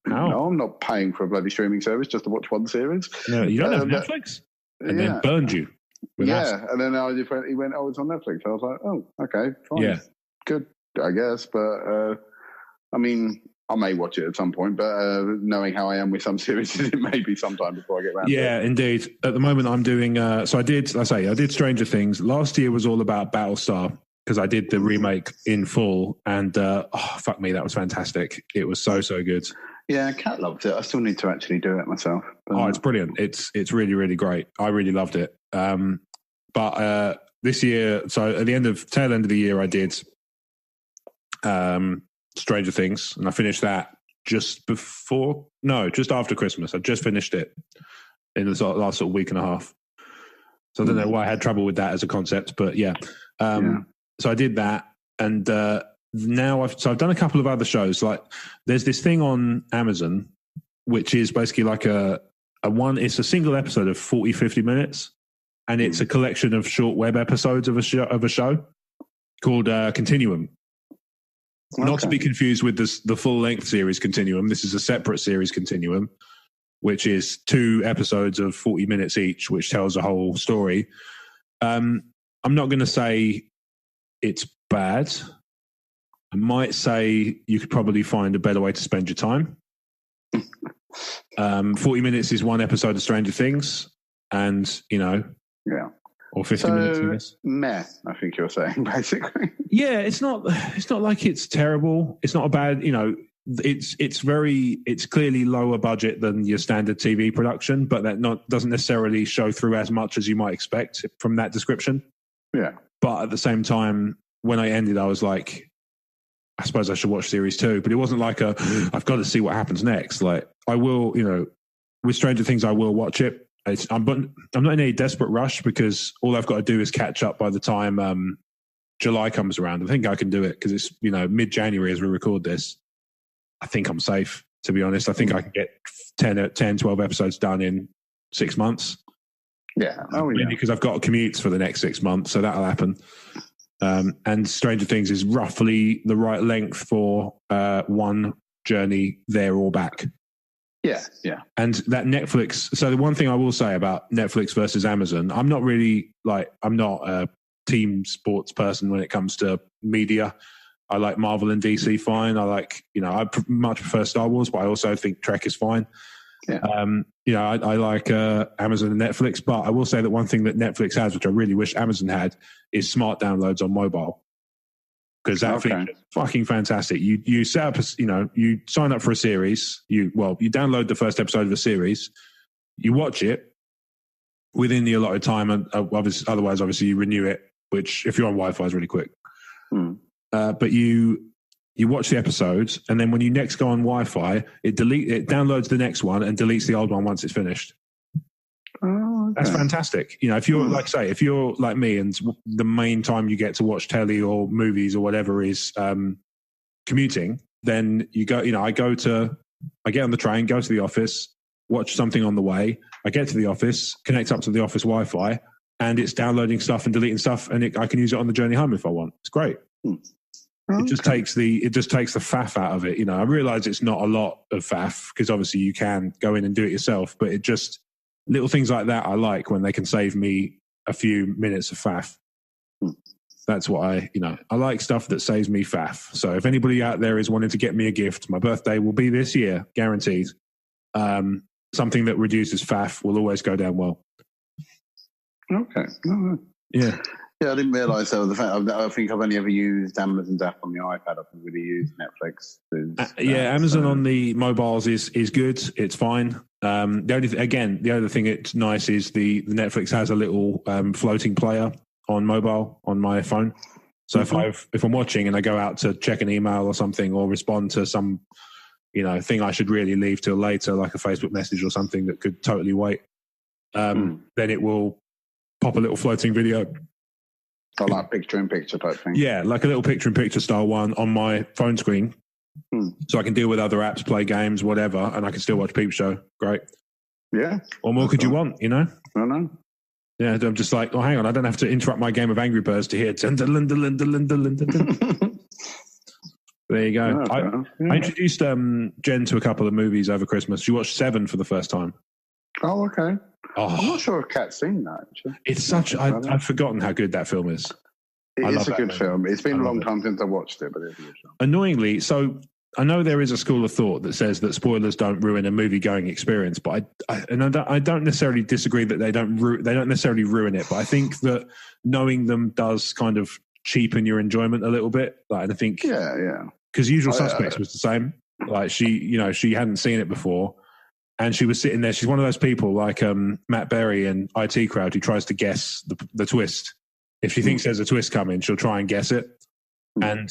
"No, I'm not paying for a bloody streaming service just to watch one series." No, you don't have Netflix, and then burned you. And then I just went. He went, "Oh, it's on Netflix." I was like, "Oh, okay, fine, good, I guess." But I mean, I may watch it at some point, but knowing how I am with some series, it may be sometime before I get around to it. Yeah, indeed. At the moment, I'm doing... so I did Stranger Things. Last year was all about Battlestar because I did the remake in full, and fuck me, that was fantastic. It was so good. Yeah, Kat loved it. I still need to actually do it myself. It's brilliant. It's really, really great. I really loved it. But this year, so at the tail end of the year, I did... Stranger Things, and I finished that just after Christmas. I just finished it in the last sort of week and a half. So I don't know why I had trouble with that as a concept, but so I did that, and now I've done a couple of other shows. Like there's this thing on Amazon, which is basically like it's a single episode of 40-50 minutes, and it's a collection of short web episodes of a show called Continuum. Okay. Not to be confused with the full-length series Continuum. This is a separate series Continuum, which is 2 episodes of 40 minutes each, which tells a whole story. I'm not going to say it's bad. I might say you could probably find a better way to spend your time. 40 minutes is 1 episode of Stranger Things, and, or 50 minutes, I guess. Meh, I think you're saying, basically. Yeah, it's not like it's terrible. It's not a bad, it's clearly lower budget than your standard TV production, but that doesn't necessarily show through as much as you might expect from that description. Yeah. But at the same time, when I ended, I was like, I suppose I should watch series 2, but it wasn't like I've got to see what happens next. Like I will, with Stranger Things, I will watch it. I'm not in any desperate rush because all I've got to do is catch up by the time July comes around. I think I can do it because it's mid-January as we record this. I think I'm safe, to be honest. I think I can get 10, 12 episodes done in 6 months. Yeah. Because I've got commutes for the next 6 months, so that'll happen. And Stranger Things is roughly the right length for one journey there or back. Yeah, yeah. And that Netflix, so the one thing I will say about Netflix versus Amazon, I'm not a team sports person when it comes to media. I like Marvel and DC fine. I like, I much prefer Star Wars, but I also think Trek is fine. Yeah. I like Amazon and Netflix, but I will say that one thing that Netflix has, which I really wish Amazon had, is smart downloads on mobile. Because that feature is fucking fantastic. You set up, you sign up for a series. You download the first episode of a series. You watch it within the allotted time, and otherwise, you renew it. Which, if you're on Wi-Fi, is really quick. But you watch the episodes, and then when you next go on Wi-Fi, it downloads the next one and deletes the old one once it's finished. Oh, okay. That's fantastic. If you're if you're like me and the main time you get to watch telly or movies or whatever is commuting, then you go, I get on the train, go to the office, watch something on the way. I get to the office, connect up to the office Wi-Fi, and it's downloading stuff and deleting stuff, and I can use it on the journey home if I want. It's great. It just takes the faff out of it. I realize it's not a lot of faff because obviously you can go in and do it yourself, but it just little things like that I like when they can save me a few minutes of faff. That's what I like stuff that saves me faff. So if anybody out there is wanting to get me a gift, my birthday will be this year, guaranteed. Something that reduces faff will always go down well. Okay. Yeah. Yeah, I didn't realise that was the fact. I think I've only ever used Amazon's app on the iPad. I've never really used Netflix. Amazon on the mobiles is good. It's fine. The other thing it's nice is the Netflix has a little floating player on mobile on my phone. So if I'm watching and I go out to check an email or something or respond to some thing I should really leave till later, like a Facebook message or something that could totally wait, then it will pop a little floating video. I like picture-in-picture type thing. Yeah, like a little picture-in-picture style one on my phone screen. So I can deal with other apps, play games, whatever, and I can still watch Peep Show. Great. Yeah. What more could you want, you know? I know. Yeah, I'm just like, oh, hang on, I don't have to interrupt my game of Angry Birds to hear. There you go. I introduced Jen to a couple of movies over Christmas. She watched Seven for the first time. Oh, okay. Oh, I'm not sure if Kat's seen that, actually. It's such... I've forgotten how good that film is. It's a good film. It's been a long time since I watched it, but it's a good film. Annoyingly, so I know there is a school of thought that says that spoilers don't ruin a movie-going experience, but I don't necessarily disagree that they don't necessarily ruin it, but I think that knowing them does kind of cheapen your enjoyment a little bit. Like, I think... Yeah. Because Usual Suspects was the same. Like, she hadn't seen it before, and she was sitting there. She's one of those people like Matt Berry and IT Crowd who tries to guess the twist. If she thinks there's a twist coming, she'll try and guess it. And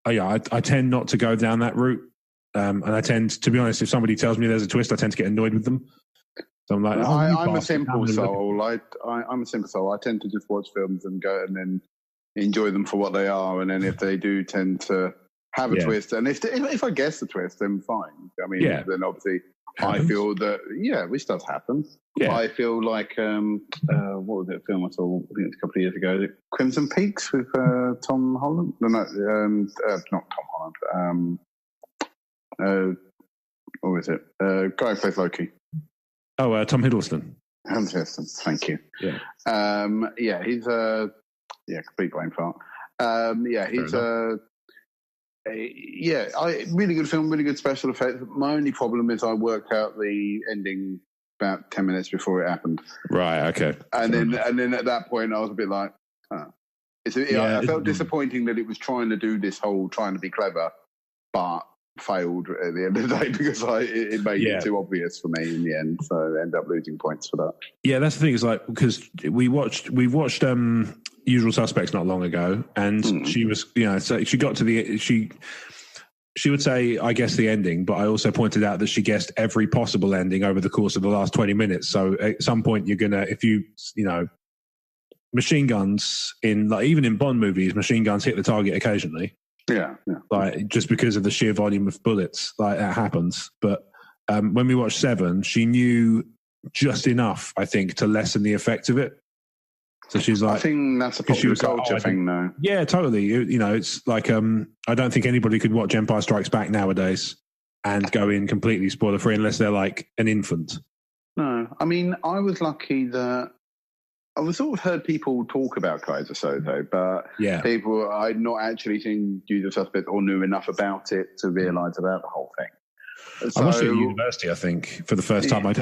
I tend not to go down that route. And I tend, to be honest, if somebody tells me there's a twist, I tend to get annoyed with them. So I'm like, I'm a simple soul. I'm a simple soul. I tend to just watch films and go and then enjoy them for what they are. And then if they do tend to have a twist, and if I guess the twist, then fine. I mean, then obviously happens. I feel that, which does happen. Yeah. I feel like, what was it, a film I saw, I think it was a couple of years ago, Crimson Peaks with Tom Holland? No, not Tom Holland. What was it? Guy who plays Loki. Oh, Tom Hiddleston. Thank you. Yeah. He's complete brain fart. He's really good film, really good special effects. My only problem is I worked out the ending about 10 minutes before it happened. Right. Okay. And then at that point, I was a bit like, I felt disappointing that it was trying to do this whole trying to be clever, but failed at the end of the day because it made it too obvious for me in the end. So I ended up losing points for that. Yeah, that's the thing. Is like because we watched Usual Suspects not long ago, and she was, so she got to she would say, I guessed the ending, but I also pointed out that she guessed every possible ending over the course of the last 20 minutes. So at some point you're going to, if machine guns even in Bond movies, machine guns hit the target occasionally. Yeah. Like just because of the sheer volume of bullets, like that happens. But when we watched Seven, she knew just enough, I think, to lessen the effect of it. So she's like, I think that's a popular culture thing, though. Yeah, totally. It's like I don't think anybody could watch Empire Strikes Back nowadays and go in completely spoiler free unless they're like an infant. No, I mean, I was lucky that I've sort of heard people talk about Kaiser Soze, but people I'd not actually seen Usual Suspects or knew enough about it to realise about the whole thing. I watched it at university, I think, for the first time. I'd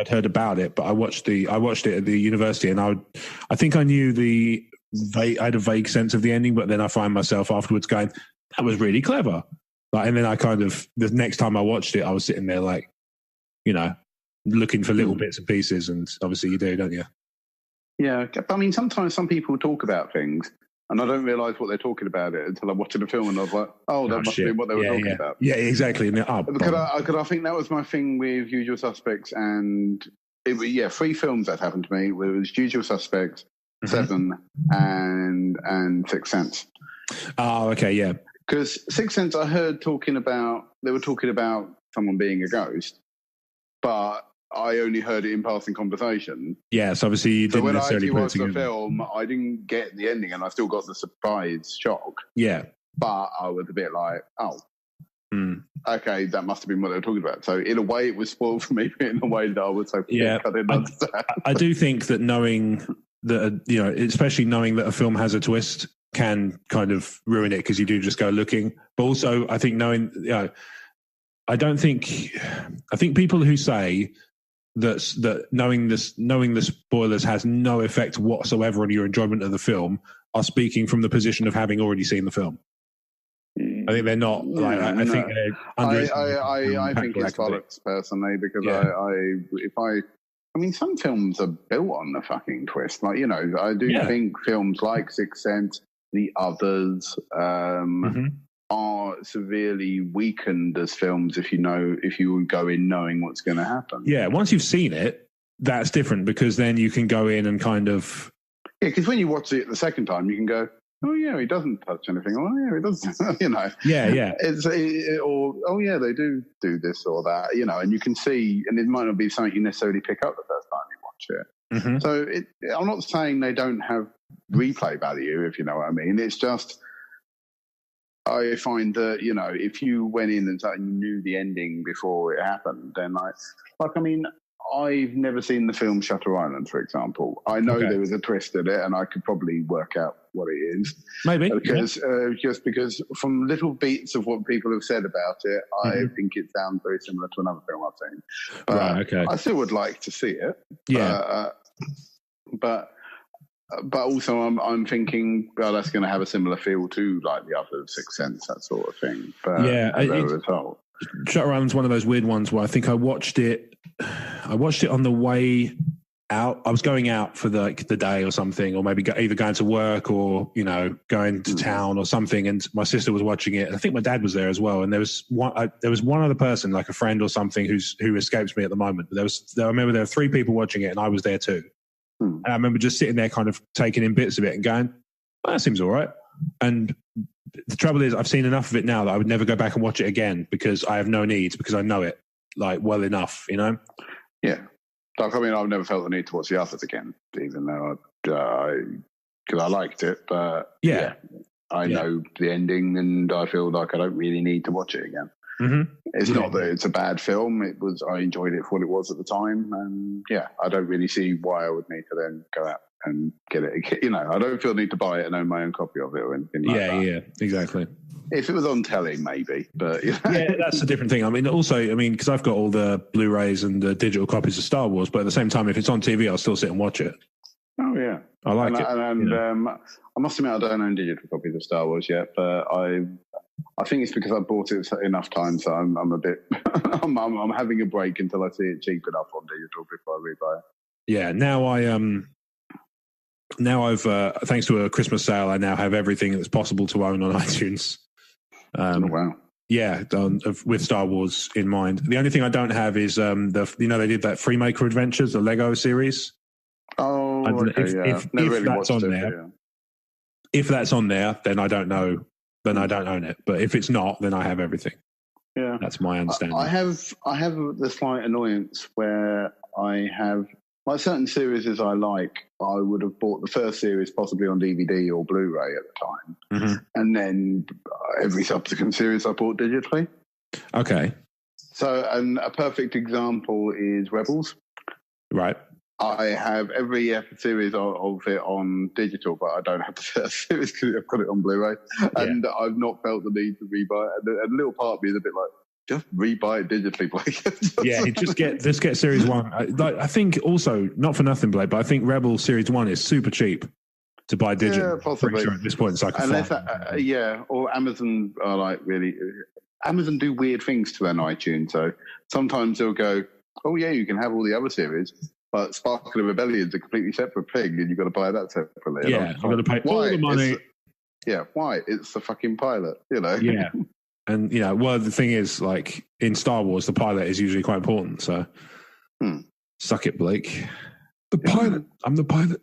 heard about it, but I watched it at the university, and I think I knew I had a vague sense of the ending, but then I find myself afterwards going, that was really clever. And then I the next time I watched it, I was sitting there like, looking for little bits and pieces, and obviously you do, don't you? Yeah, I mean, sometimes some people talk about things, and I don't realise what they're talking about it until I'm watching the film, and I was like, "Oh, that must be what they were talking about." Yeah, exactly. Because I think that was my thing with Usual Suspects, and three films that happened to me. It was Usual Suspects, Seven, and Sixth Sense. Oh, okay, yeah. Because Sixth Sense, I heard they were talking about someone being a ghost, but I only heard it in passing conversation. Yes, obviously you didn't necessarily put it together. When I actually watched the film, I didn't get the ending, and I still got the surprise shock. Yeah. But I was a bit like, okay, that must have been what they were talking about. So in a way, it was spoiled for me, in a way that I was so I didn't understand. I do think that knowing that, especially knowing that a film has a twist can kind of ruin it because you do just go looking. But also, I think knowing, I think people who say that knowing the spoilers has no effect whatsoever on your enjoyment of the film are speaking from the position of having already seen the film. I think they're not. I think they're I think it's bollocks personally because I mean, some films are built on the fucking twist. Like I do think films like Sixth Sense, The Others, are severely weakened as films if you go in knowing what's going to happen. Yeah, once you've seen it, that's different because then you can go in and kind of... Yeah, because when you watch it the second time, you can go, oh, yeah, he doesn't touch anything. Oh, yeah, he doesn't, you know. Yeah. Or, oh, yeah, they do this or that, you know, and you can see, and it might not be something you necessarily pick up the first time you watch it. Mm-hmm. So I'm not saying they don't have replay value, if you know what I mean. It's just, I find that, you know, if you went in and you knew the ending before it happened, then I mean, I've never seen the film Shutter Island, for example. I know there was a twist in it, and I could probably work out what it is. Maybe. Just because from little beats of what people have said about it, I think it sounds very similar to another film I've seen. Right, okay. I still would like to see it. Yeah. But also I'm thinking, well, that's going to have a similar feel to like the other Sixth Sense, that sort of thing. But as a result, Shutter Island's one of those weird ones where I think I watched it on the way out. I was going out for the day or something, or maybe either going to work or, you know, going to town or something. And my sister was watching it, and I think my dad was there as well. And there was one other person, like a friend or something, who escapes me at the moment. But I remember there were 3 people watching it, and I was there too. And I remember just sitting there kind of taking in bits of it and going, well, that seems all right. And the trouble is I've seen enough of it now that I would never go back and watch it again because I have no need, because I know it like well enough, you know? Yeah. Like, I mean, I've never felt the need to watch the others again, even though because I liked it. But I know the ending, and I feel like I don't really need to watch it again. Mm-hmm. It's not that it's a bad film. I enjoyed it for what it was at the time, and I don't really see why I would need to then go out and get it. You know, I don't feel the need to buy it and own my own copy of it or anything like that. Yeah, exactly. If it was on telly, maybe, but you know. Yeah, that's a different thing. I mean, also, because I've got all the Blu-rays and the digital copies of Star Wars, but at the same time, if it's on TV, I'll still sit and watch it. Oh yeah, I like it. And I must admit, I don't own digital copies of Star Wars yet, but I think it's because I bought it enough times, so I'm a bit. I'm having a break until I see it cheap enough on digital before I rebuy it. Yeah, now I've thanks to a Christmas sale, I now have everything that's possible to own on iTunes. Wow. Yeah, with Star Wars in mind. The only thing I don't have is they did that Freemaker Adventures, the Lego series. Oh, if that's on there, if that's on there, then I don't know. Then I don't own it. But if it's not, then I have everything. Yeah, that's my understanding. I have the slight annoyance where I have like certain series as I like. I would have bought the first series possibly on DVD or Blu-ray at the time, and then every subsequent series I bought digitally. Okay. So, and a perfect example is Rebels. Right. I have every series of it on digital, but I don't have the first series because I've got it on Blu-ray, and I've not felt the need to rebuy it. And a little part of me is a bit like, just rebuy it digitally, Blake. just get Series 1. I think also, not for nothing, Blake, but I think Rebel Series 1 is super cheap to buy digital. Yeah, possibly. Sure at this point, it's like or Amazon are like really... Amazon do weird things to their iTunes, so sometimes they'll go, oh yeah, you can have all the other series, but Sparkle of Rebellion's a completely separate thing, and you've got to buy that separately. Yeah, I've got to pay all the money. Why? It's the fucking pilot, you know? Yeah. And, well, the thing is, like, in Star Wars, the pilot is usually quite important, so suck it, Blake. The pilot. I'm the pilot.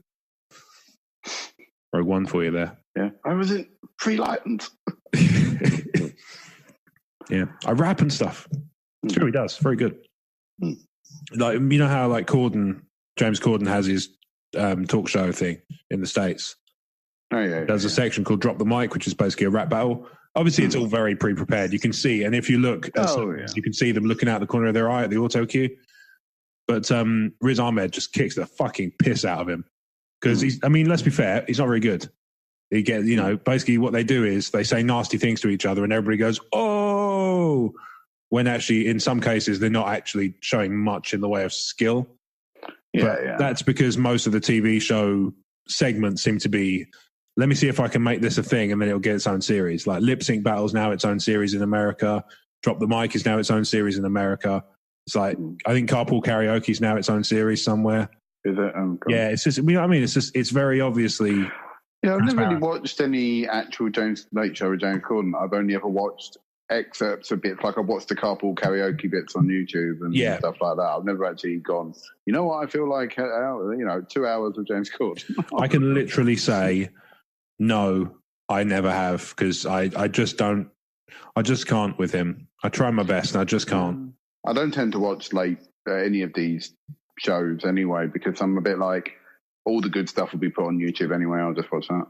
Rogue One for you there. Yeah. I was in Free Lions. Yeah. I rap and stuff. Sure he does. Very good. Like, you know how, like, James Corden has his talk show thing in the States? Oh, yeah. There's a section called Drop the Mic, which is basically a rap battle. Obviously, it's all very pre-prepared. You can see, and if you look, you can see them looking out the corner of their eye at the auto cue. But Riz Ahmed just kicks the fucking piss out of him because let's be fair, he's not very good. He gets, basically what they do is they say nasty things to each other, and everybody goes, "Oh," when actually, in some cases, they're not actually showing much in the way of skill. Yeah. That's because most of the TV show segments seem to be, let me see if I can make this a thing, and then it'll get its own series. Like Lip Sync Battle's now its own series in America. Drop the Mic is now its own series in America. It's like, I think Carpool Karaoke is now its own series somewhere. Is it? Yeah, it's just, it's very obviously... Yeah, I've never really watched any actual Late Show with James Corden. I've only ever watched excerpts of bits, like I watched the carpool karaoke bits on YouTube and stuff like that. I've never actually gone, you know what, I feel like, 2 hours of James Corden. I can literally say, no, I never have, because I just can't with him. I try my best and I just can't. I don't tend to watch any of these shows anyway, because I'm a bit like, all the good stuff will be put on YouTube anyway. I'll just watch that.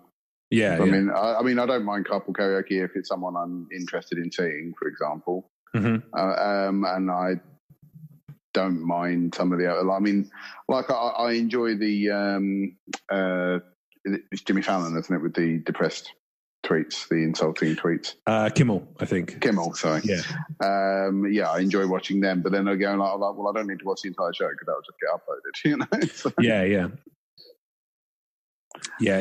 Yeah. I mean, I don't mind carpool karaoke if it's someone I'm interested in seeing, for example. Mm-hmm. And I don't mind some of the other. I mean, like I enjoy the it's Jimmy Fallon, isn't it, with the depressed tweets, the insulting tweets. Kimmel, I think. Kimmel, sorry. Yeah. I enjoy watching them, but then I go like, well, I don't need to watch the entire show because that'll just get uploaded, you know. So. Yeah.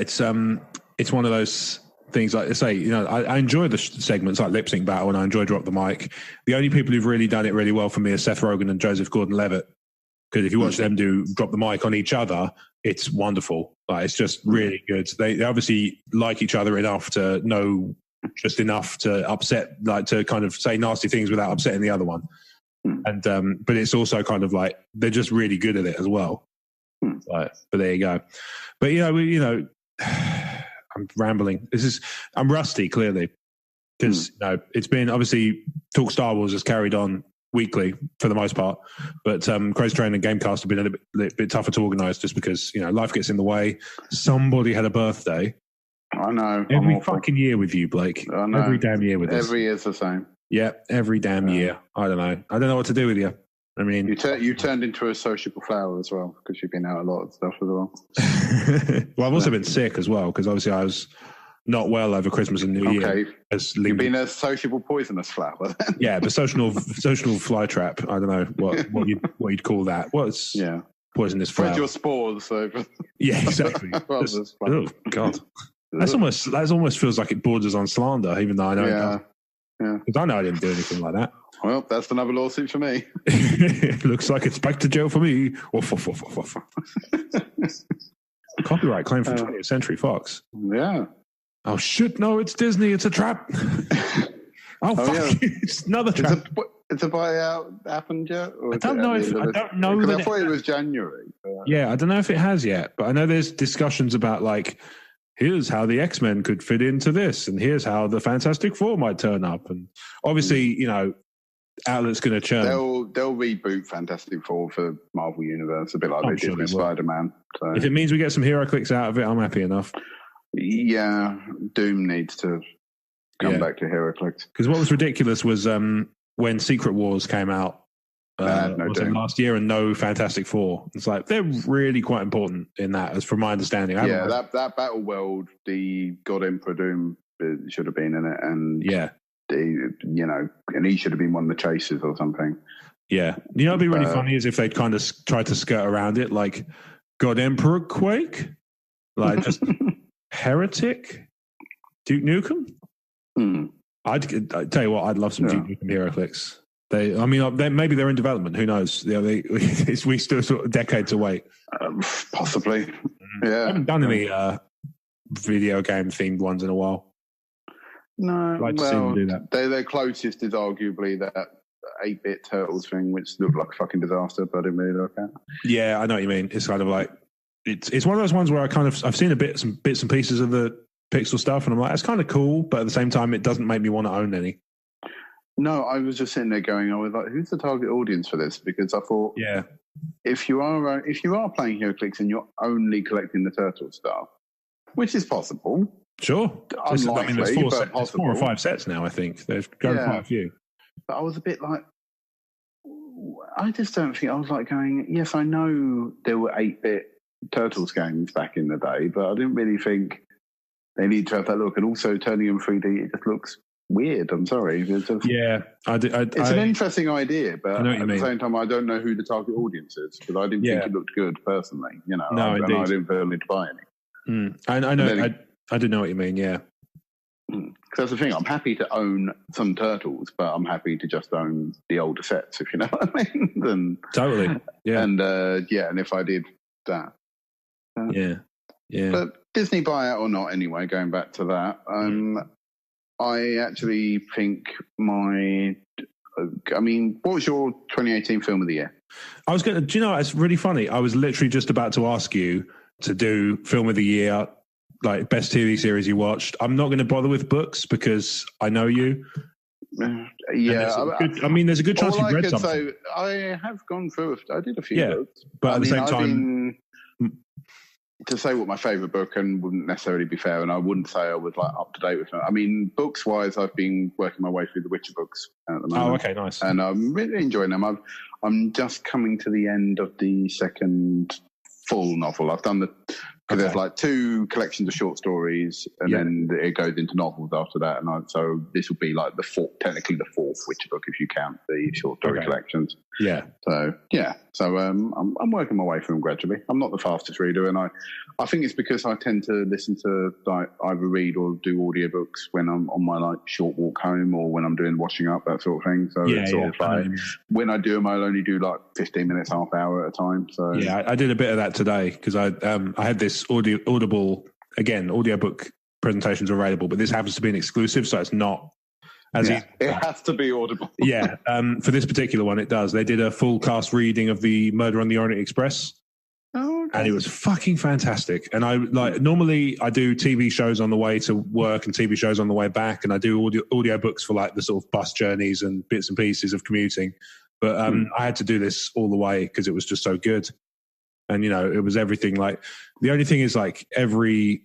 It's one of those things, like I say, I enjoy the segments like Lip Sync Battle and I enjoy Drop the Mic. The only people who've really done it really well for me are Seth Rogen and Joseph Gordon-Levitt. Because if you watch them do Drop the Mic on each other, it's wonderful. Like, it's just really good. They obviously like each other enough to know just enough to upset, like to kind of say nasty things without upsetting the other one. And but it's also kind of like they're just really good at it as well. But there you go. But I'm rambling. I'm rusty, clearly, because it's been obviously Talk Star Wars has carried on weekly for the most part, but Crazy Train and Gamecast have been a little bit tougher to organise just because life gets in the way. Somebody had a birthday. I know. Every fucking year with you, Blake. I know. Every damn year with us. Every year's the same. Yeah, every damn year. I don't know what to do with you. I mean, you turned into a sociable flower as well because you've been out a lot of stuff as well. Well, I've also been sick as well because obviously I was not well over Christmas and New Year. You've been a sociable poisonous flower then. Yeah, but social fly trap. I don't know what you'd call that. What's poisonous flower? Spread your spores over. Yeah, exactly. Oh God, that almost feels like it borders on slander, even though I know it doesn't. Yeah, because I know I didn't do anything like that. Well, that's another lawsuit for me. Looks like it's back to jail for me. Copyright claim from 20th Century Fox. Yeah. Oh shit! No, it's Disney. It's a trap. Fuck! Yeah. It's another trap. It's a buyout happened yet? I don't know. Because I thought it was January. Yeah, I don't know if it has yet, but I know there's discussions about like, here's how the X-Men could fit into this, and here's how the Fantastic Four might turn up, and obviously, outlet's going to churn. They'll reboot Fantastic Four for Marvel Universe a bit like they did with Spider-Man. So. If it means we get some hero clicks out of it, I'm happy enough. Yeah, Doom needs to come back to HeroClix. Because what was ridiculous was when Secret Wars came out last year and no Fantastic Four. It's like they're really quite important in that, as from my understanding. That Battle World, the God Emperor Doom should have been in it, and and he should have been one of the chasers or something. Yeah, it'd be really funny is if they'd kind of tried to skirt around it, like God Emperor Quake, like just. Heretic? Duke Nukem? I'd tell you what, I'd love some Duke Nukem HeroClix. Maybe they're in development. Who knows? We still sort of a decade to wait. Possibly. Yeah. I haven't done any video game themed ones in a while. No. I'd like to see them do that. Their closest is arguably that 8-bit Turtles thing, which looked like a fucking disaster, but I didn't really look at. Yeah, I know what you mean. It's kind of like it's one of those ones where I've seen some bits and pieces of the pixel stuff, and I'm like, it's kind of cool, but at the same time, it doesn't make me want to own any. No, I was just sitting there going, I was like, who's the target audience for this? Because I thought, if you are playing HeroClix and you're only collecting the Turtle stuff, which is possible, sure, unlikely, there's 4 or 5 sets now. I think there's quite a few. But I was a bit like, I just don't think I was like going. Yes, I know there were 8-bit Turtles games back in the day, but I didn't really think they need to have that look. And also turning them 3D, it just looks weird. I'm sorry. It's an interesting idea, but at the same time, I don't know who the target audience is because I didn't think it looked good personally. I didn't feel need to buy any. I do know what you mean. Yeah. Because that's the thing. I'm happy to own some Turtles, but I'm happy to just own the older sets, if you know what I mean. Totally. Yeah. And and if I did that. Yeah. But Disney buyout or not, anyway, going back to that, I actually think what was your 2018 film of the year? I was going to, do you know, it's really funny. I was literally just about to ask you to do film of the year, like best TV series you watched. I'm not going to bother with books because I know you. Yeah. There's a good chance you've read something. I have gone through I did a few books. But at the same time... To say what my favourite book and wouldn't necessarily be fair, and I wouldn't say I was like up to date with them. I mean, books wise, I've been working my way through the Witcher books at the moment. Oh, okay, nice. And I'm really enjoying them. I'm just coming to the end of the second full novel. I've done because there's like 2 collections of short stories, and then it goes into novels after that. And so this will be like technically the 4th Witcher book if you count the short story collections. Yeah. So I'm working my way through them gradually. I'm not the fastest reader, and I think it's because I tend to listen to like either read or do audiobooks when I'm on my like short walk home or when I'm doing washing up, that sort of thing. So it's sort of like when I do them, I'll only do like 15 minutes, half hour at a time. So yeah, I did a bit of that today because I had this Audible again. Audiobook presentations are available, but this happens to be an exclusive, so it's not. It has to be Audible. Yeah, for this particular one, it does. They did a full cast reading of the Murder on the Orient Express, and it was fucking fantastic. And I normally I do TV shows on the way to work and TV shows on the way back, and I do audio books for like the sort of bus journeys and bits and pieces of commuting. But I had to do this all the way because it was just so good. And it was everything. Like the only thing is like every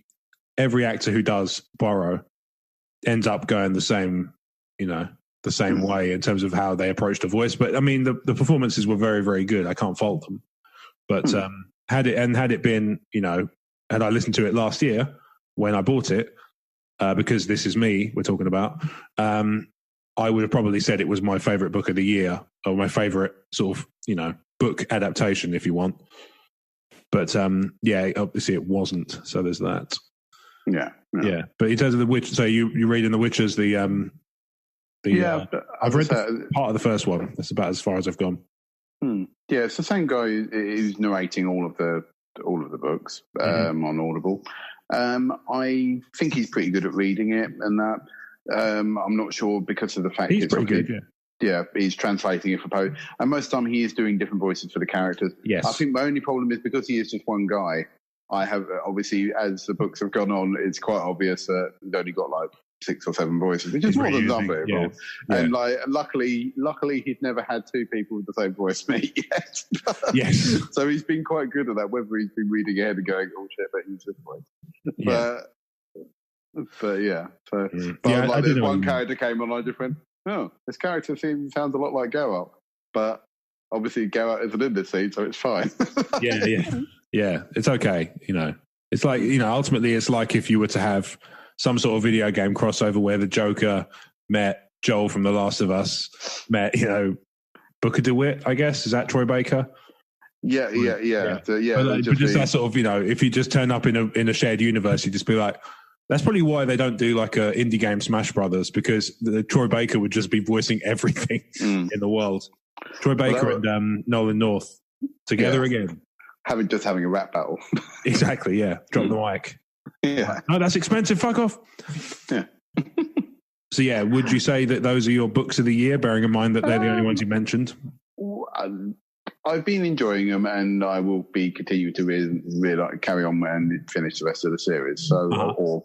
actor who does Poirot ends up going the same. The same way in terms of how they approach the voice. But I mean, the performances were very, very good. I can't fault them. But had it been, had I listened to it last year when I bought it, because This Is Me we're talking about, I would have probably said it was my favorite book of the year or my favorite sort of, book adaptation, if you want. But obviously it wasn't. So there's that. Yeah. But in terms of The Witcher, so you read in The Witcher's I've read part of the first one. That's about as far as I've gone. Yeah, it's the same guy who's narrating all of the books on Audible. I think he's pretty good at reading it, and that I'm not sure because of the fact he's pretty good. Yeah, he's translating it for post, and most of the time he is doing different voices for the characters. Yes, I think my only problem is because he is just one guy. I have obviously, as the books have gone on, it's quite obvious that he's only got like 6 or 7 voices, which is more than some people. Yeah. And like, luckily, he's never had 2 people with the same voice me yet. Yes. So he's been quite good at that. Whether he's been reading ahead and going, "Oh shit, but he's this voice." But yeah. So, but this one character came on, I just went, "Oh, this character sounds a lot like Geralt," but obviously Geralt isn't in this scene, so it's fine. Yeah. It's okay. It's like ultimately, it's like if you were to have some sort of video game crossover where the Joker met Joel from The Last of Us, met, Booker DeWitt, I guess. Is that Troy Baker? Yeah. But just that sort of, if you just turn up in a shared universe, you just be like, that's probably why they don't do like a indie game Smash Brothers, because Troy Baker would just be voicing everything in the world. Troy Baker and Nolan North together again. Having a rap battle. Exactly, yeah. Drop the mic. Yeah. No, that's expensive. Fuck off. Yeah. So, yeah, would you say that those are your books of the year, bearing in mind that they're the only ones you mentioned? I've been enjoying them, and I will be continuing to really carry on and finish the rest of the series. So,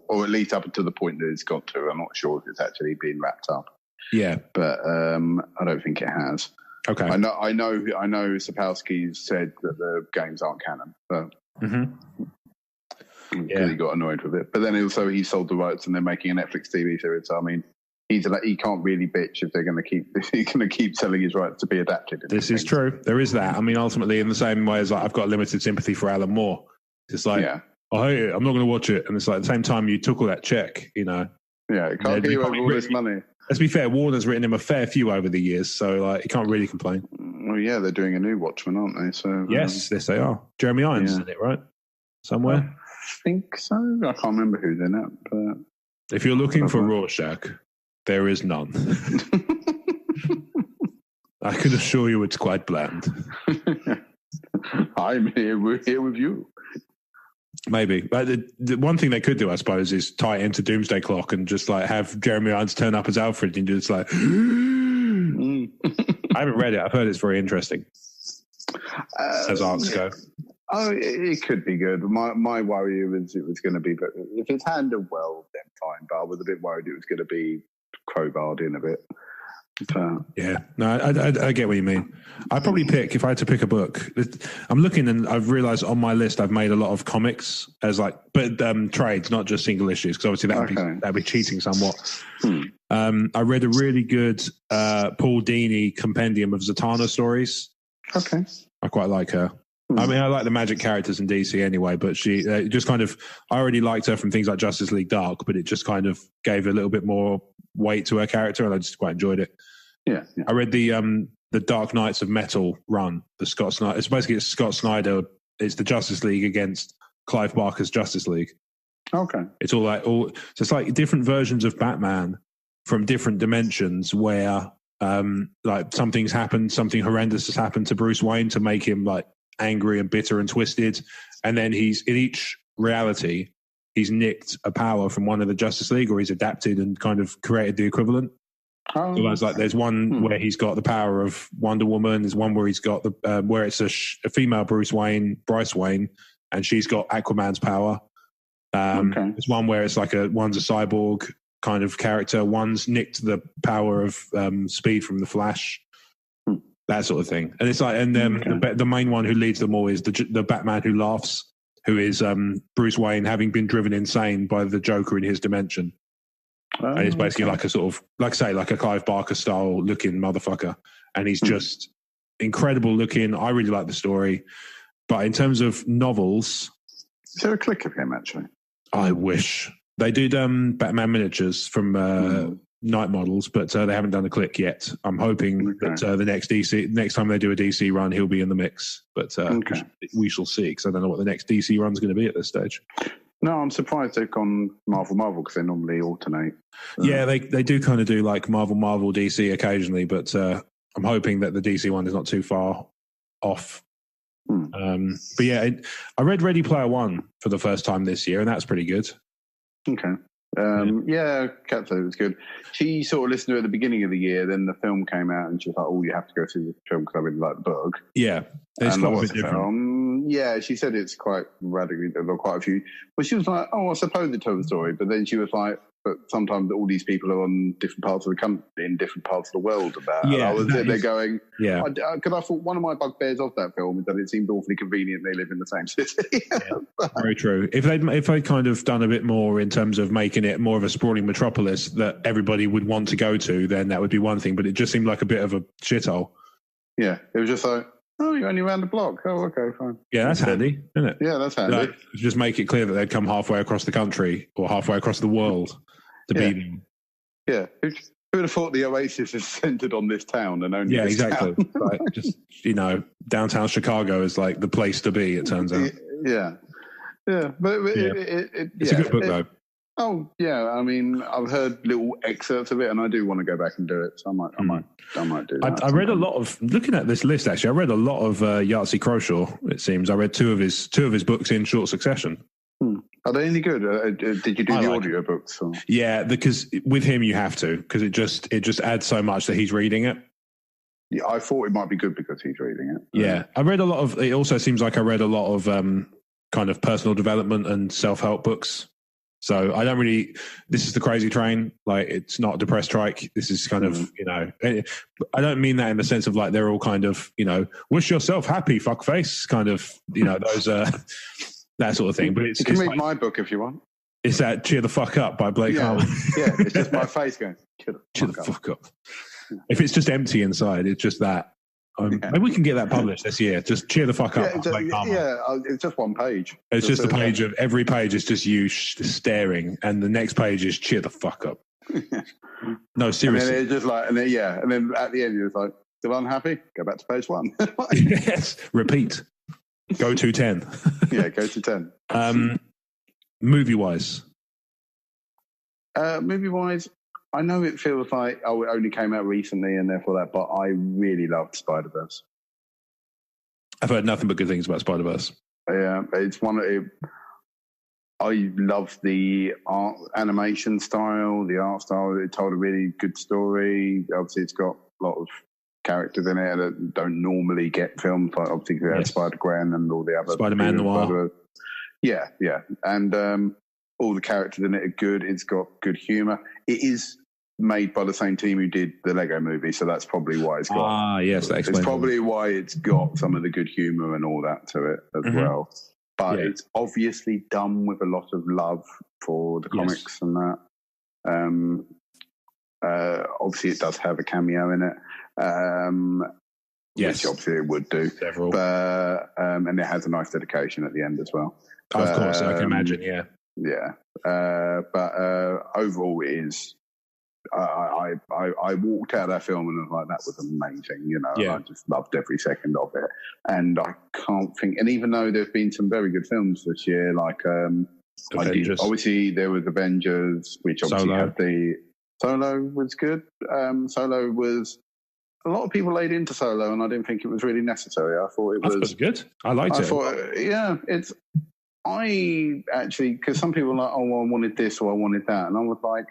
or at least up until the point that it's got to. I'm not sure if it's actually been wrapped up. Yeah, but I don't think it has. Okay. I know. Sapkowski said that the games aren't canon. So. He got annoyed with it, but then also he sold the rights, and they're making a Netflix TV series. So I mean, he can't really bitch if they're going to keep selling his rights to be adapted. This is true. There is that. I mean, ultimately, in the same way as like I've got limited sympathy for Alan Moore. It's like, I hate it. I'm not going to watch it, and it's like at the same time you took all that check, Yeah, it can't give you over all this money. Let's be fair. Warner's written him a fair few over the years, so like he can't really complain. Well, yeah, they're doing a new Watchmen, aren't they? So yes, they are. Jeremy Irons is in it, right? Somewhere. I think so. I can't remember who's in it. But if you're looking for Rorschach, there is none. I can assure you it's quite bland. We're here with you. Maybe. But the one thing they could do, I suppose, is tie it into Doomsday Clock and just like have Jeremy Irons turn up as Alfred and just like. I haven't read it. I've heard it's very interesting. As arcs go. Oh, it could be good. My worry was it was going to be, but if it's handled well, then fine. But I was a bit worried it was going to be crowbarred in a bit. Yeah, no, I get what you mean. I'd probably pick, if I had to pick a book, I'm looking and I've realised on my list I've made a lot of comics as but trades, not just single issues, because obviously that'd be cheating somewhat. I read a really good Paul Dini compendium of Zatanna stories. Okay. I quite like her. I mean, I like the magic characters in DC anyway, but she just kind of, I already liked her from things like Justice League Dark, but it just kind of gave a little bit more weight to her character, and I just quite enjoyed it. Yeah. I read the Dark Knights of Metal run, the Scott Snyder. It's basically Scott Snyder. It's the Justice League against Clive Barker's Justice League. Okay. It's so it's like different versions of Batman from different dimensions where like something's happened, something horrendous has happened to Bruce Wayne to make him like angry and bitter and twisted, and then he's in each reality he's nicked a power from one of the Justice League, or he's adapted and kind of created the equivalent. So there's one where he's got the power of Wonder Woman. There's one where he's got the where it's a female Bryce Wayne, and she's got Aquaman's power. There's one where it's like one's a cyborg kind of character. One's nicked the power of Speed from the Flash. That sort of thing. And it's like, and the main one who leads them all is the Batman who laughs, who is Bruce Wayne having been driven insane by the Joker in his dimension. And it's basically like a sort of, like a Clive Barker style looking motherfucker. And he's just incredible looking. I really like the story. But in terms of novels... Is there a click of him, actually? I wish. They did Batman miniatures from Night Models, but they haven't done a click yet. I'm hoping that the next time they do a DC run, he'll be in the mix. But we shall see, because I don't know what the next DC run's going to be at this stage. No, I'm surprised they've gone Marvel, because they normally alternate. Yeah, they do kind of do like Marvel, DC occasionally, but I'm hoping that the DC one is not too far off. But yeah, I read Ready Player One for the first time this year, and that's pretty good. Okay. Kat said it was good. She sort of listened to it at the beginning of the year, then the film came out, and she was like, "Oh, you have to go see the film because I really like the book." Yeah, it's quite a bit different. Yeah, she said it's quite radically. There are quite a few. Well, she was like, "Oh, I suppose it tells the story," but then she was like, "But sometimes all these people are on different parts of the country, in different parts of the world." And I was there going, "Yeah," because I thought one of my bugbears of that film is that it seemed awfully convenient they live in the same city. Very true. If they'd kind of done a bit more in terms of making it more of a sprawling metropolis that everybody would want to go to, then that would be one thing. But it just seemed like a bit of a shithole. Yeah, it was just like, "Oh, you're only around the block. Oh, okay, fine." Yeah, that's handy, isn't it? Yeah, that's handy. Like, just make it clear that they'd come halfway across the country or halfway across the world to be them. Yeah. Who would have thought the Oasis is centered on this town and only this exactly. Like, just, downtown Chicago is like the place to be, it turns out. Yeah. But it's a good book, though. Oh, yeah. I mean, I've heard little excerpts of it, and I do want to go back and do it. So I might do that. I read a lot of, looking at this list, actually, I read a lot of Yahtzee Croshaw, it seems. I read two of his books in short succession. Are they any good? Did you do the audio books? Or? Yeah, because with him you have to, because it just adds so much that he's reading it. Yeah, I thought it might be good because he's reading it. Yeah, I read a lot of. It also seems like I read a lot of kind of personal development and self-help books. So I don't really. This is the Crazy Train. Like, it's not Depressed Strike. This is kind of, I don't mean that in the sense of like they're all kind of, wish yourself happy, fuckface, kind of, those. That sort of thing. But you can read my book if you want. It's that Cheer the Fuck Up by Blake Harlan. Yeah, it's just my face going, cheer the fuck up. If it's just empty inside, it's just that. Maybe we can get that published this year. Just Cheer the Fuck Up. It's just one page. It's just a page of, every page is just you staring, and the next page is Cheer the Fuck Up. No, seriously. And then it's just like, and then at the end it's like, still unhappy? Go back to page 1. Yes, repeat. Go to 10. Yeah, go to 10. Movie-wise? Movie-wise, I know it feels like, it only came out recently and therefore that, but I really loved Spider-Verse. I've heard nothing but good things about Spider-Verse. Yeah, it's one of I love the art animation style, the art style. It told a really good story. Obviously, it's got a lot of characters in it that don't normally get filmed. Like obviously, we had Spider-Gwen and all the other Spider-Man Noir. Yeah, and all the characters in it are good. It's got good humor. It is made by the same team who did the Lego Movie, so that's probably why it's got. That explains. It's probably why it's got some of the good humor and all that to it as well. But it's obviously done with a lot of love for the comics and that. Obviously, it does have a cameo in it. Which obviously it would do. Several. But, and it has a nice dedication at the end as well. Of course, I can imagine, yeah. Yeah. But overall, it is. I walked out of that film and was like, that was amazing, you know. I just loved every second of it. And I can't think, and even though there's been some very good films this year, like obviously there was Avengers, which obviously had the Solo was good. Solo was, a lot of people laid into Solo, and I didn't think it was really necessary. I thought it was good. I liked it. I actually, because some people were like, oh, well, I wanted this or I wanted that, and I was like,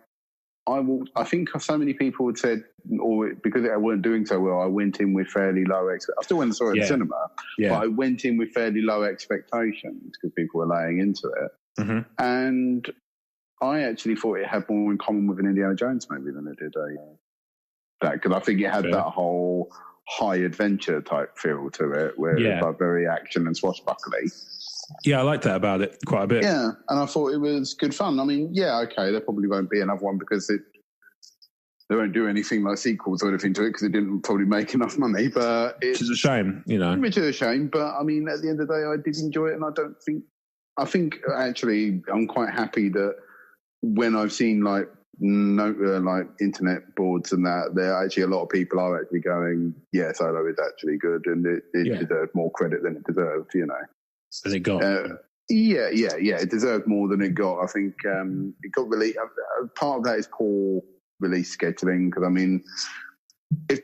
I think so many people had said, or because I weren't doing so well, I went in with fairly low expectations. I still went and saw it in the cinema, but I went in with fairly low expectations because people were laying into it. And I actually thought it had more in common with an Indiana Jones movie than it did because I think it had that whole high adventure type feel to it, where it was like very action and swashbuckly. Yeah, I like that about it quite a bit. Yeah, and I thought it was good fun. I mean, okay, there probably won't be another one because they won't do anything like sequels or anything to it because it didn't probably make enough money. But which is a shame, you know. Which is a shame, but I mean, at the end of the day, I did enjoy it, and I think actually I'm quite happy that when I've seen like internet boards and that, there are actually a lot of people are actually going, yeah, Solo is actually good, and it deserved more credit than it deserved, you know. Than it got. It deserved more than it got. I think it got released. Part of that is poor release scheduling, because I mean, if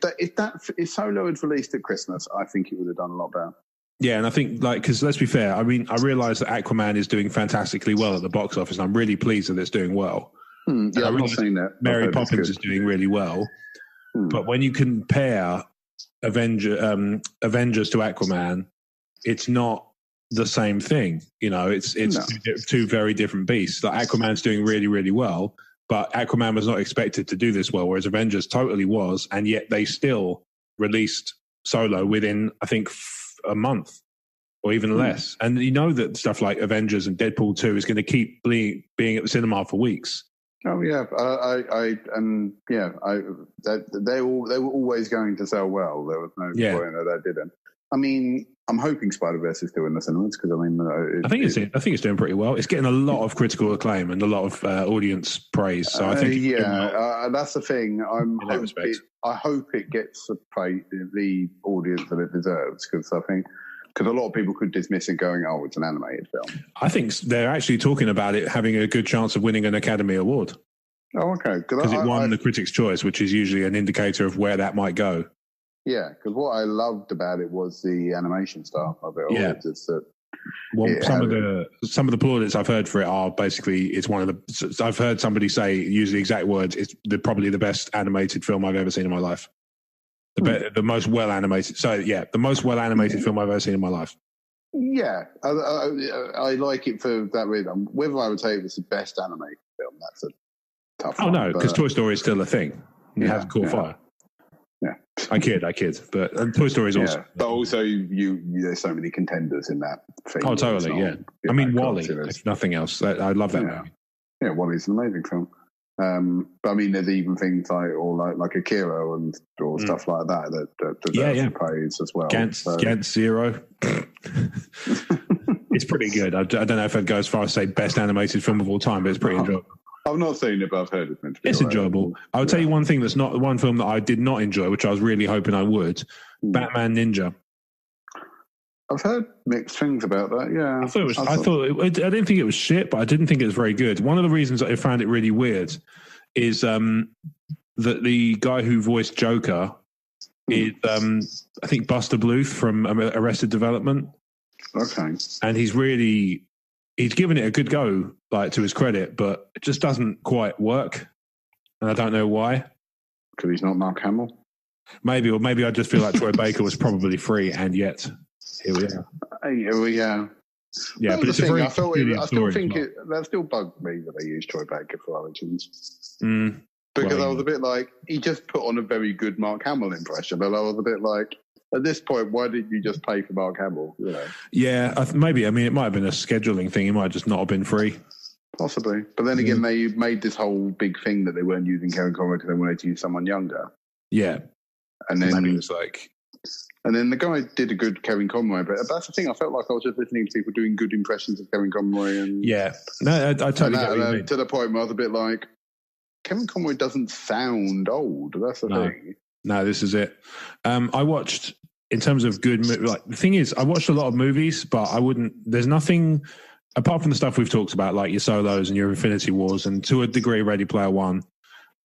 Solo had released at Christmas, I think it would have done a lot better. Yeah, and I think, because let's be fair, I mean, I realise that Aquaman is doing fantastically well at the box office, and I'm really pleased that it's doing well. Yeah, I've not seen that. Mary Poppins is doing really well, but when you compare Avengers to Aquaman, it's not the same thing. You know, it's two very different beasts. Like Aquaman's doing really, really well, but Aquaman was not expected to do this well, whereas Avengers totally was, and yet they still released Solo within, I think, a month or even less. And you know that stuff like Avengers and Deadpool 2 is going to keep being at the cinema for weeks. Oh yeah, they were always going to sell well. There was no point that they didn't. I mean, I'm hoping Spider-Verse is still in the cinemas because I mean, I think it's doing pretty well. It's getting a lot of critical acclaim and a lot of audience praise. So I think that's the thing. I hope it gets the audience that it deserves, because I think. Because a lot of people could dismiss it going, oh, it's an animated film. I think they're actually talking about it having a good chance of winning an Academy Award. Oh, okay. Because it won the Critics' Choice, which is usually an indicator of where that might go. Yeah, because what I loved about it was the animation style of it. Yeah. Some of the plaudits I've heard for it are basically, it's one of the... I've heard somebody use the exact words, it's probably the best animated film I've ever seen in my life. The most well animated. So yeah, the most well animated film I've ever seen in my life. Yeah, I like it for that reason. Whether I would say it was the best animated film, that's a tough one. Oh no, because Toy Story is still a thing. It has caught fire. Yeah, I kid, but Toy Story is awesome. But also, there's so many contenders in that thing. Oh, totally. Yeah, I mean, WALL-E, if nothing else. I love that movie. Yeah, WALL-E's an amazing film. But I mean, there's even things like Akira or stuff like that deserve praise as well. Gantz Zero. It's pretty good. I don't know if I'd go as far as say best animated film of all time, but it's pretty enjoyable. I've not seen it, but I've heard it. It's enjoyable. I would tell you one thing that's not one film that I did not enjoy, which I was really hoping I would. Batman Ninja. I've heard mixed things about that. Yeah, I didn't think it was shit, but I didn't think it was very good. One of the reasons I found it really weird is that the guy who voiced Joker is, I think, Buster Bluth from Arrested Development. Okay, and he's really he's given it a good go, like to his credit, but it just doesn't quite work. And I don't know why. Because he's not Mark Hamill. Maybe I just feel like Troy Baker was probably free, and yet here we are. Yeah. Yeah, but it's a very I still think that still bugged me that they used Troy Baker for Origins. Because I was a bit like, he just put on a very good Mark Hamill impression, and I was a bit like, at this point, why didn't you just pay for Mark Hamill? You know? Yeah, maybe. I mean, it might have been a scheduling thing. He might just not have been free. Possibly. But then again, they made this whole big thing that they weren't using Kevin Conroy because they wanted to use someone younger. Yeah. And then maybe it was like... And then the guy did a good Kevin Conroy, but that's the thing. I felt like I was just listening to people doing good impressions of Kevin Conroy, and I totally get what you mean. To the point where I was a bit like, Kevin Conroy doesn't sound old. That's the thing. No, this is it. I watched, in terms of good, like the thing is, I watched a lot of movies, but I wouldn't. There's nothing apart from the stuff we've talked about, like your Solos and your Infinity Wars, and to a degree, Ready Player One.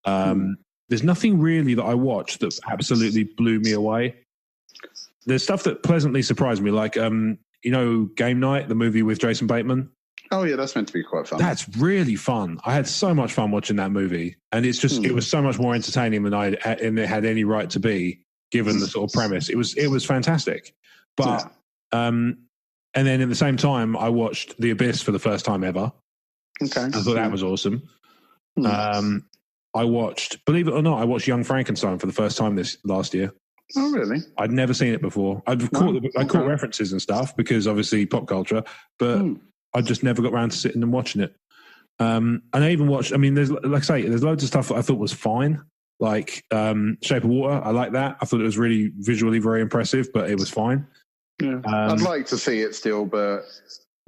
There's nothing really that I watched that absolutely blew me away. There's stuff that pleasantly surprised me, like, Game Night, the movie with Jason Bateman. Oh, yeah, that's meant to be quite fun. That's really fun. I had so much fun watching that movie. And it's just, it was so much more entertaining than it had any right to be, given the sort of premise. It was fantastic. But, and then at the same time, I watched The Abyss for the first time ever. Okay. I thought that was awesome. I watched, believe it or not, Young Frankenstein for the first time this last year. Oh, really? I'd never seen it before. I caught references and stuff because obviously pop culture, but I just never got around to sitting and watching it. And I even watched, I mean, there's loads of stuff that I thought was fine, like Shape of Water. I like that. I thought it was really visually very impressive, but it was fine. Yeah. I'd like to see it still, but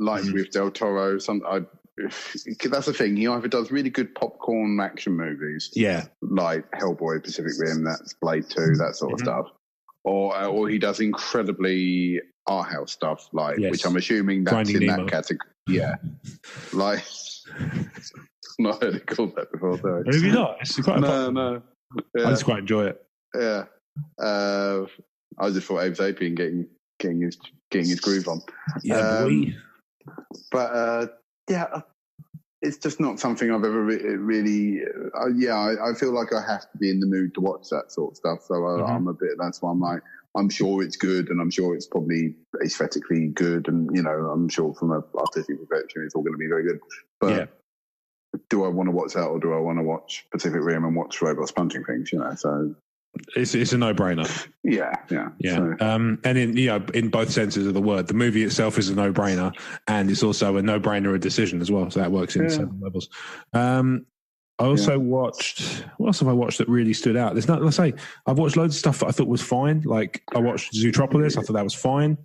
like with Del Toro, that's the thing. He either does really good popcorn action movies, like Hellboy, Pacific Rim, that's Blade 2, that sort of stuff, or he does incredibly art house stuff, like which I'm assuming that's Finding in Nemo. That category. Yeah, like not heard it called that before. Sorry. Have you not? It's quite no. Yeah. I just quite enjoy it. Yeah, I just thought Abe Sapien getting his groove on. Yeah, boy. But it's just not something I've ever really. I feel like I have to be in the mood to watch that sort of stuff. So I'm a bit. That's why I'm like, I'm sure it's good, and I'm sure it's probably aesthetically good, and I'm sure from a artistic perspective, it's all going to be very good. But do I want to watch that, or do I want to watch Pacific Rim and watch robots punching things? So. It's a no-brainer. Yeah. So. And in both senses of the word, the movie itself is a no-brainer, and it's also a no-brainer a decision as well. So that works in several levels. I also watched. What else have I watched that really stood out? Let's say I've watched loads of stuff that I thought was fine. Like I watched Zootropolis. I thought that was fine.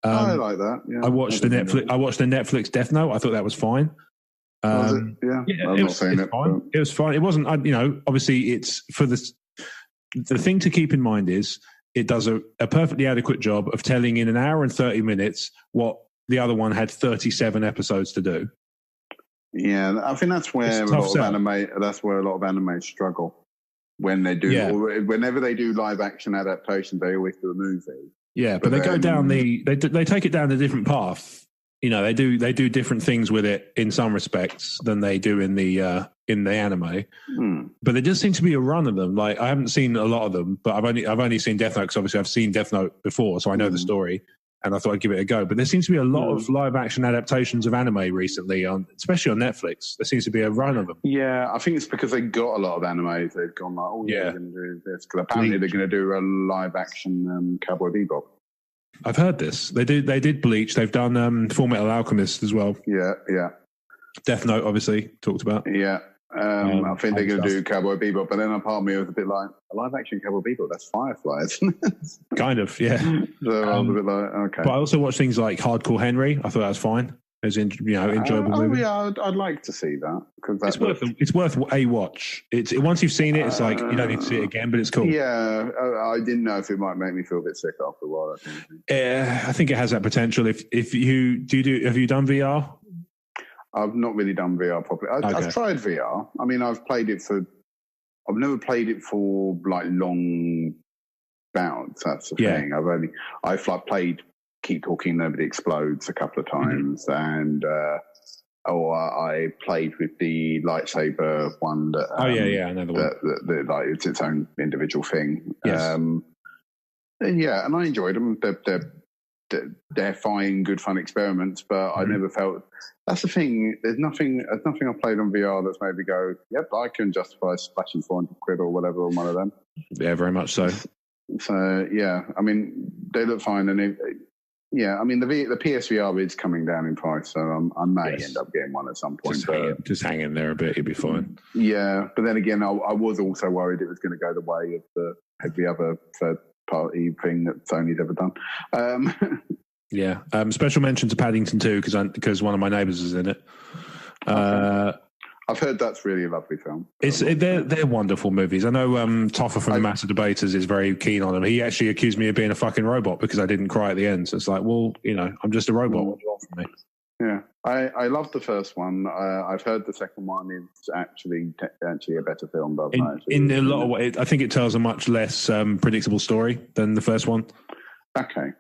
I like that. Yeah, I watched the Netflix Death Note. I thought that was fine. I'm not saying it. Fine. It was fine. It wasn't. Obviously, it's for the. The thing to keep in mind is it does a perfectly adequate job of telling in an hour and 30 minutes what the other one had 37 episodes to do. Yeah, I think that's where a lot of anime struggle when they do. Or whenever they do live action adaptations, they always do a movie. Yeah, but they go down they take it down a different path. They do different things with it in some respects than they do in the anime. But there just seems to be a run of them. Like I haven't seen a lot of them, but I've only seen Death Note because obviously I've seen Death Note before, so I know the story, and I thought I'd give it a go. But there seems to be a lot of live action adaptations of anime recently, especially on Netflix. There seems to be a run of them. Yeah, I think it's because they got a lot of anime. They've gone like, we're going to do this because apparently they're going to do a live action Cowboy Bebop. I've heard this. They did Bleach. They've done Full Metal Alchemist as well. Yeah. Death Note, obviously, talked about. Yeah. I think they're going to do Cowboy Bebop, but then a part of me was a bit like, a live action Cowboy Bebop, that's Firefly, isn't it? Kind of, yeah. So I was a bit like, okay. But I also watched things like Hardcore Henry. I thought that was fine. It was enjoyable movie. Yeah, I'd like to see that. It's worth a watch. Once you've seen it, it's like you don't need to see it again, but it's cool. Yeah, I didn't know if it might make me feel a bit sick after a while. I think it has that potential. Have you done VR? I've not really done VR properly. I've tried VR. I mean, I've never played it for like long bouts. That's the thing. I've played Keep Talking, Nobody Explodes a couple of times, and I played with the lightsaber one. That, I know the one. That like it's its own individual thing. Yes. And I enjoyed them. They're fine, good fun experiments, but I never felt. That's the thing. There's nothing I've played on VR that's made me go, "Yep, I can justify splashing 400 quid or whatever on one of them." Yeah, very much so. So yeah, I mean, they look fine, and I mean, the PSVR is coming down in price, so I may end up getting one at some point. Just hang in there a bit, you'll be fine. Yeah, but then again, I was also worried it was going to go the way of every other third-party thing that Sony's ever done. Yeah. Special mention to Paddington 2 because one of my neighbours is in it. I've heard that's really a lovely film. They're wonderful movies. I know Toffer from the Matter Debaters is very keen on them. He actually accused me of being a fucking robot because I didn't cry at the end. So it's like, well, I'm just a robot. What do you want from me? Yeah, I love the first one. I've heard the second one is actually a better film. But in a lot of ways, I think it tells a much less predictable story than the first one. Okay.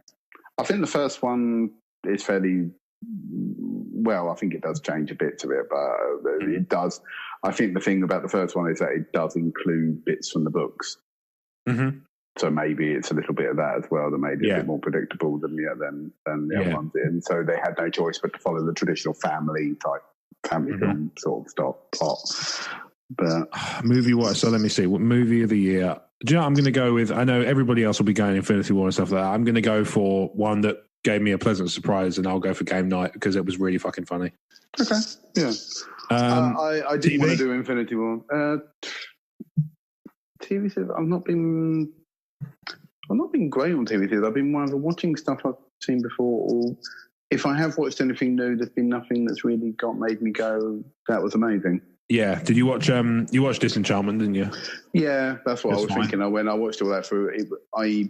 I think the first one is fairly... Well, I think it does change a bit to it, but it does. I think the thing about the first one is that it does include bits from the books. Mm-hmm. So maybe it's a little bit of that as well that made it a bit more predictable than the other ones did. So they had no choice but to follow the traditional family film sort of plot. But movie-wise, so let me see. What movie of the year? Do you know what I'm going to go with? I know everybody else will be going Infinity War and stuff like that. I'm going to go for one that gave me a pleasant surprise, and I'll go for Game Night because it was really fucking funny. Okay, yeah. I did want to do Infinity War. TV series. I've not been great on TV series. I've been either watching stuff I've seen before, or if I have watched anything new, there's been nothing that's really made me go, that was amazing. Yeah. Did you watch? You watched Disenchantment, didn't you? Yeah, that's what I was thinking. When I watched all that through, I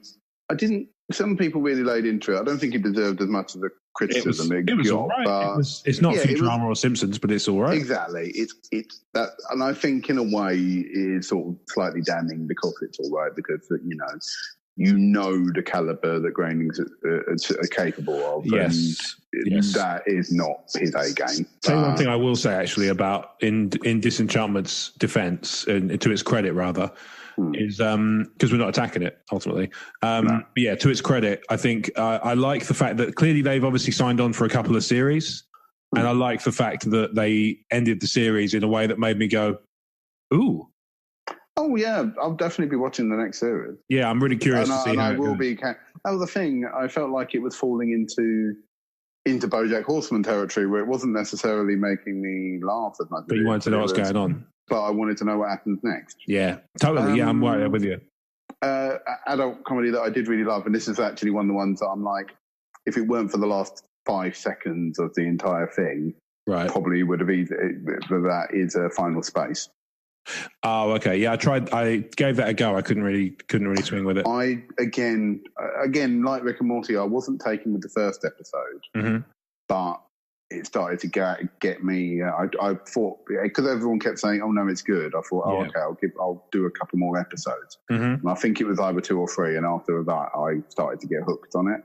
didn't. Some people really laid into it. I don't think it deserved as much of the criticism it was got. all right. But it's not Futurama or Simpsons, but it's all right. Exactly. It's that, and I think in a way it is sort of slightly damning because it's all right, because you know the caliber that Groening's are capable of. Yes. And that is not his A game. Tell you one thing I will say actually about in Disenchantment's defense, and to its credit rather, is because we're not attacking it ultimately. But yeah, to its credit, I think I like the fact that clearly they've obviously signed on for a couple of series, and I like the fact that they ended the series in a way that made me go, ooh. Oh yeah, I'll definitely be watching the next series. Yeah, I'm really curious to see how it will be. That was the thing. I felt like it was falling into BoJack Horseman territory, where it wasn't necessarily making me laugh as much. But you wanted to know what's going on. But I wanted to know what happens next. Yeah, totally. I'm right there with you. Adult comedy that I did really love, and this is actually one of the ones that I'm like, if it weren't for the last 5 seconds of the entire thing, probably would have either. That is Final Space. Oh, okay. Yeah, I gave that a go. I couldn't really swing with it. I again, like Rick and Morty, I wasn't taken with the first episode, but it started to get me. I thought, because everyone kept saying, "Oh no, it's good." I thought, okay, I'll do a couple more episodes. And I think it was either 2 or 3, and after that, I started to get hooked on it.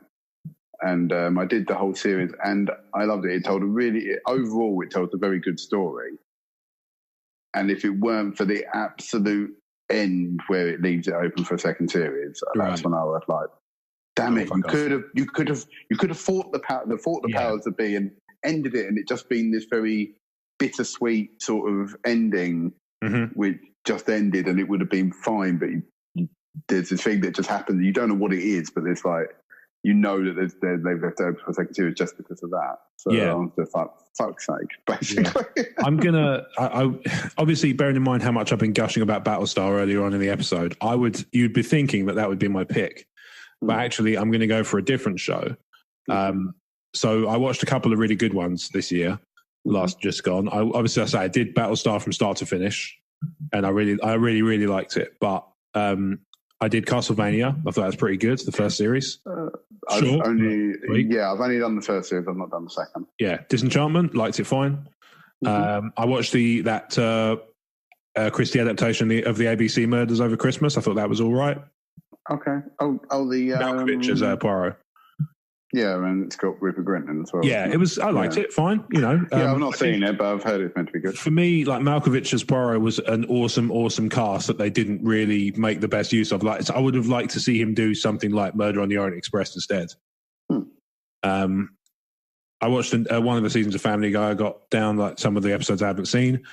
And I did the whole series, and I loved it. It told overall, it tells a very good story. And if it weren't for the absolute end where it leaves it open for a second series, that's when I was like, "Damn it! You could have fought the powers that be and ended it, and it just been this very bittersweet sort of ending, which just ended, and it would have been fine. But there's this thing that just happened. You don't know what it is, but it's like." You know that they've left open for a second series just because of that. So I'm just like, fuck's sake, basically. Yeah. I'm going to, obviously bearing in mind how much I've been gushing about Battlestar earlier on in the episode, you'd be thinking that would be my pick. But actually, I'm going to go for a different show. So I watched a couple of really good ones this year, just gone. I did Battlestar from start to finish, and I really, really liked it. But I did Castlevania. I thought that was pretty good, the first series. I've only done the first series. I've not done the second. Yeah, Disenchantment, liked it fine. I watched that Christie adaptation of the ABC Murders over Christmas. I thought that was all right. Okay. The Malkovich as Poirot. Yeah, and it's got Rupert Grint in as well. Yeah, it was. I liked it. Fine, you know. I've not seen it, but I've heard it's meant to be good. For me, like Malkovich as Poirot was an awesome cast that they didn't really make the best use of. Like, I would have liked to see him do something like Murder on the Orient Express instead. I watched one of the seasons of Family Guy. I got down like some of the episodes I haven't seen.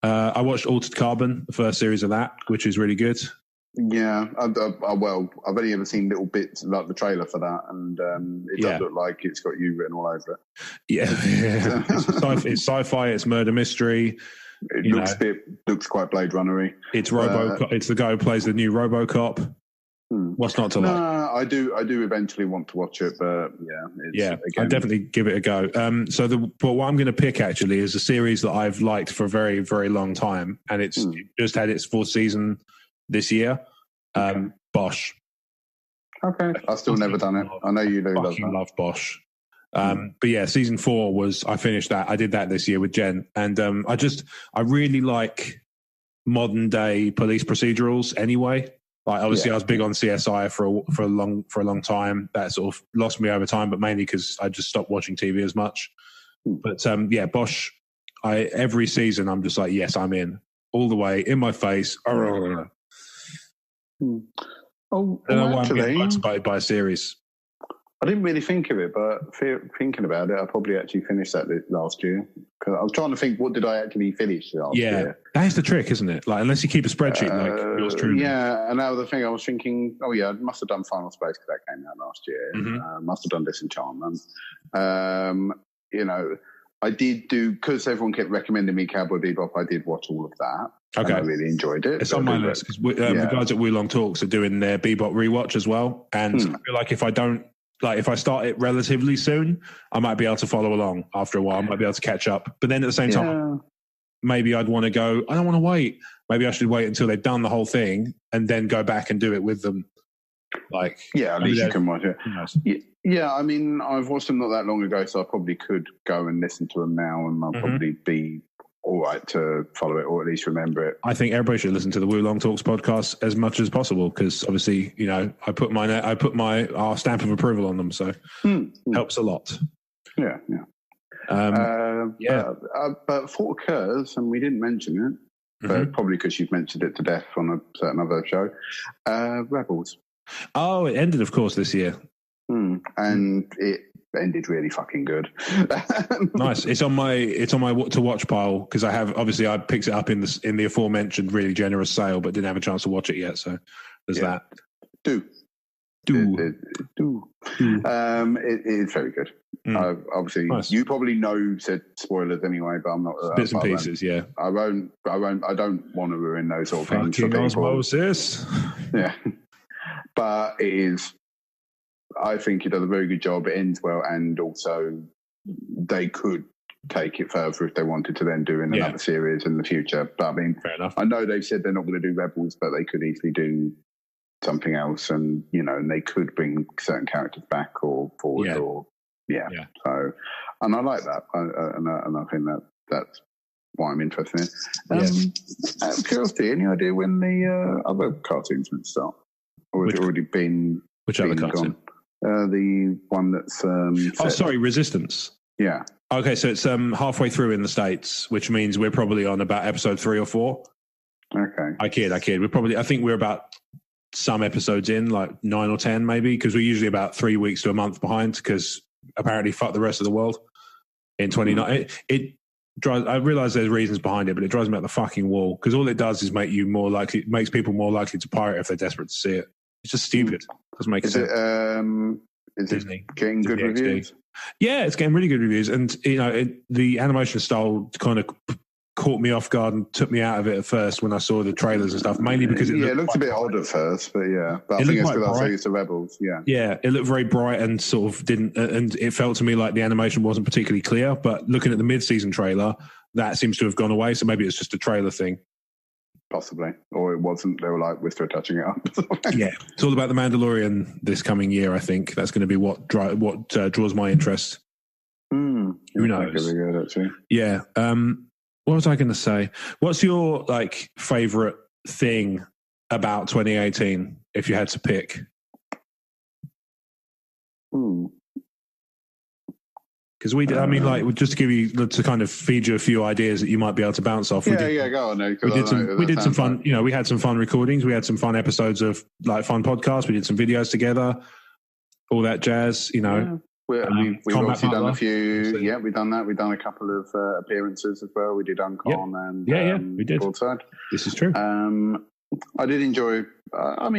I watched Altered Carbon, the first series of that, which is really good. Yeah, I've only ever seen little bits, like the trailer for that, and it does look like it's got you written all over it. Yeah. It's sci-fi, it's murder mystery. It looks quite Blade Runner-y. It's it's the guy who plays the new RoboCop. What's not to like? No, I do eventually want to watch it, but I definitely give it a go. But what I'm going to pick actually is a series that I've liked for a very, very long time, and it's just had its 4th season this year. Bosch. Okay, I've still never done it. I know you do. Fucking love Bosch. But yeah, season 4 I finished that. I did that this year with Jen, and I really like modern day police procedurals anyway. Like obviously I was big on CSI for a long time. That sort of lost me over time, but mainly because I just stopped watching TV as much. But Bosch, every season I'm just like, yes, I'm in all the way, in my face. I don't know why I'm getting motivated by a series. I didn't really think of it, but thinking about it, I probably actually finished that last year. Because I was trying to think, what did I actually finish last year? That's the trick, isn't it? Like, unless you keep a spreadsheet like yours truly. Yeah, and that was the thing I was thinking, I must have done Final Space because that came out last year. Must have done Disenchantment. I did do, because everyone kept recommending me Cowboy Bebop, I did watch all of that. Okay. And I really enjoyed it. It's on my list because the guys at Wulong Talks are doing their Bebop rewatch as well. And I feel like if I start it relatively soon, I might be able to follow along after a while. I might be able to catch up. But then at the same time, maybe I'd want to go, I don't want to wait. Maybe I should wait until they've done the whole thing and then go back and do it with them. Like, at least you can watch it. Yeah, I mean, I've watched them not that long ago, so I probably could go and listen to them now, and I'll probably be all right to follow it or at least remember it. I think everybody should listen to the Wulong Talks podcast as much as possible because obviously, I put our stamp of approval on them, so helps a lot. Yeah. But Thought Occurs, and we didn't mention it, but probably because you've mentioned it to death on a certain other show. Rebels. Oh, it ended, of course, this year. And it ended really fucking good. Nice. It's on my what to watch pile because I picked it up in the aforementioned really generous sale, but didn't have a chance to watch it yet. So there's that. Do. It is very good. Obviously, nice. You probably said spoilers anyway, but I'm not. Bits and pieces, yeah. I won't. I don't want to ruin those sort of things. Fucking osmosis. Yeah, but it is. I think it does a very good job. It ends well, and also they could take it further if they wanted to then do in another series in the future. But I mean, fair enough. I know they've said they're not going to do Rebels, but they could easily do something else, and and they could bring certain characters back or forward, So, and I like that, and I think that's why I'm interested in it. Out of curiosity, any idea when the other cartoons would start, or has it already been? Which other cartoon? The one that's. Resistance. Yeah. Okay, so it's halfway through in the States, which means we're probably on about episode 3 or 4. Okay. I kid. I think we're about some episodes in, like 9 or 10 maybe, because we're usually about 3 weeks to a month behind because apparently fuck the rest of the world in 29. It drives, I realise there's reasons behind it, but it drives me up the fucking wall because all it does is makes people more likely to pirate if they're desperate to see it. It's just stupid. Doesn't make sense. Is Disney getting good reviews? Yeah, it's getting really good reviews, and the animation style kind of caught me off guard and took me out of it at first when I saw the trailers and stuff. Mainly because it looked a bit odd at first, but I think it's because I saw it's the Rebels. Yeah, it looked very bright and sort of didn't, and it felt to me like the animation wasn't particularly clear. But looking at the mid-season trailer, that seems to have gone away. So maybe it's just a trailer thing. Possibly, or it wasn't. They were like, we're still touching it up. Yeah, it's all about the Mandalorian this coming year. I think that's going to be what draws my interest. Who knows? Good, actually. Yeah. What was I going to say? What's your favorite thing about 2018? If you had to pick, Because we did, I mean, like, just to give you, to kind of feed you a few ideas that you might be able to bounce off. Go on. We did some fun, you know, we had some fun recordings. We had some fun episodes of like fun podcasts. We did some videos together, all that jazz, you know. Yeah. We've obviously done a few. Yeah, we've done that. We've done a couple of appearances as well. We did Uncon and we did. Broadside. This is true. I did enjoy. I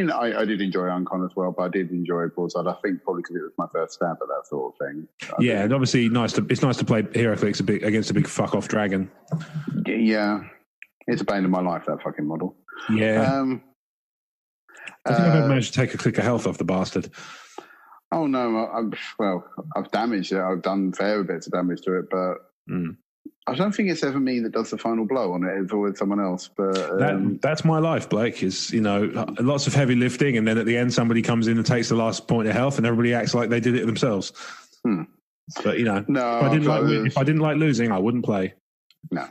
did enjoy Uncon as well, but I did enjoy Broadside. I think probably because it was my first stab at that sort of thing. And obviously it's nice to play HeroClix against a big fuck off dragon. Yeah, it's a bane of my life, that fucking model. Yeah. I think I've ever managed to take a click of health off the bastard. Oh no! I've damaged it. I've done fair bits of damage to it, but I don't think it's ever me that does the final blow on it. It's always someone else. But that's my life, Blake. Is, you know, lots of heavy lifting, and then at the end, somebody comes in and takes the last point of health, and everybody acts like they did it themselves. But you know, no, if I didn't like losing, I wouldn't play. No.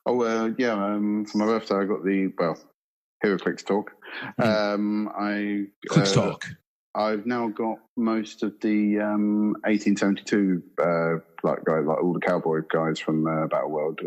For my birthday, I got the HeroClix talk. Clicks talk. I've now got most of the 1872 like all the cowboy guys from Battle World.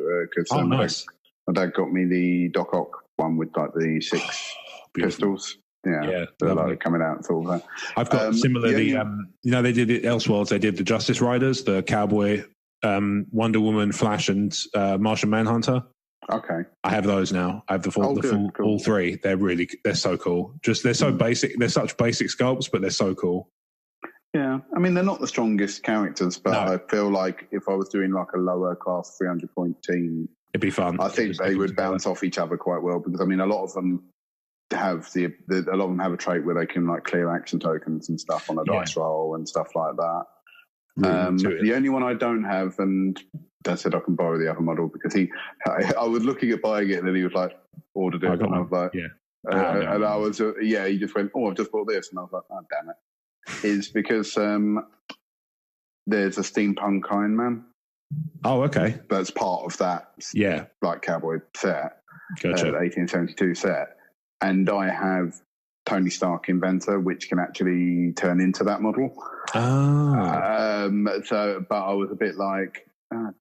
Nice. My dad got me the Doc Ock one with like the 6 pistols. Yeah, they're like coming out sort of that. I've got similarly. You know, they did it Elseworlds. They did the Justice Riders, the Cowboy, Wonder Woman, Flash, and Martian Manhunter. Okay, I have those now. I have the full, cool. All 3. They're so cool. Just they're so basic. They're such basic sculpts, but they're so cool. Yeah, I mean they're not the strongest characters, but I feel like if I was doing like a lower class 300-point team, it'd be fun. I think they would bounce off each other quite well because I mean a lot of them have a trait where they can like clear action tokens and stuff on a dice roll and stuff like that. The only one I don't have, and Dad said I can borrow the other model because I was looking at buying it and then he was like, ordered it. And I was like, and I was, he just went, I've just bought this. And I was like, oh, damn it. Is because there's a steampunk Iron Man. Oh, okay. That's part of that, like cowboy set, gotcha. 1872 set. And I have Tony Stark Inventor, which can actually turn into that model. But I was a bit like,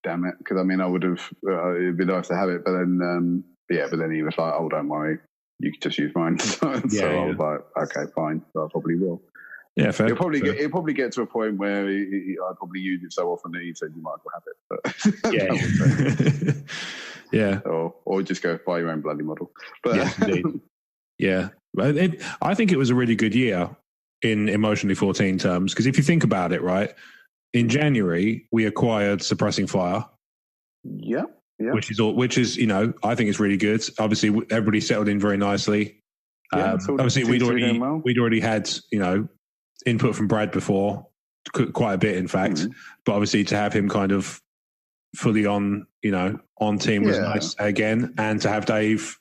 damn it, because I mean, I would have. It'd be nice to have it, but then, but then he was like, "Oh, don't worry, you can just use mine." So I was like, "Okay, fine, so I probably will." Yeah, fair. It'll probably get to a point where I'd probably use it so often that he said you might as well have it. But yeah. Or just go buy your own bloody model. But indeed. Yeah, I think it was a really good year in Emotionally 14 terms because if you think about it, right, in January we acquired Suppressing Fire. Yeah. Which is you know, I think it's really good. Obviously, everybody settled in very nicely. Obviously, we'd already had, you know, input from Brad before, quite a bit, in fact. But obviously, to have him kind of fully on, you know, on team was nice again, and to have Dave's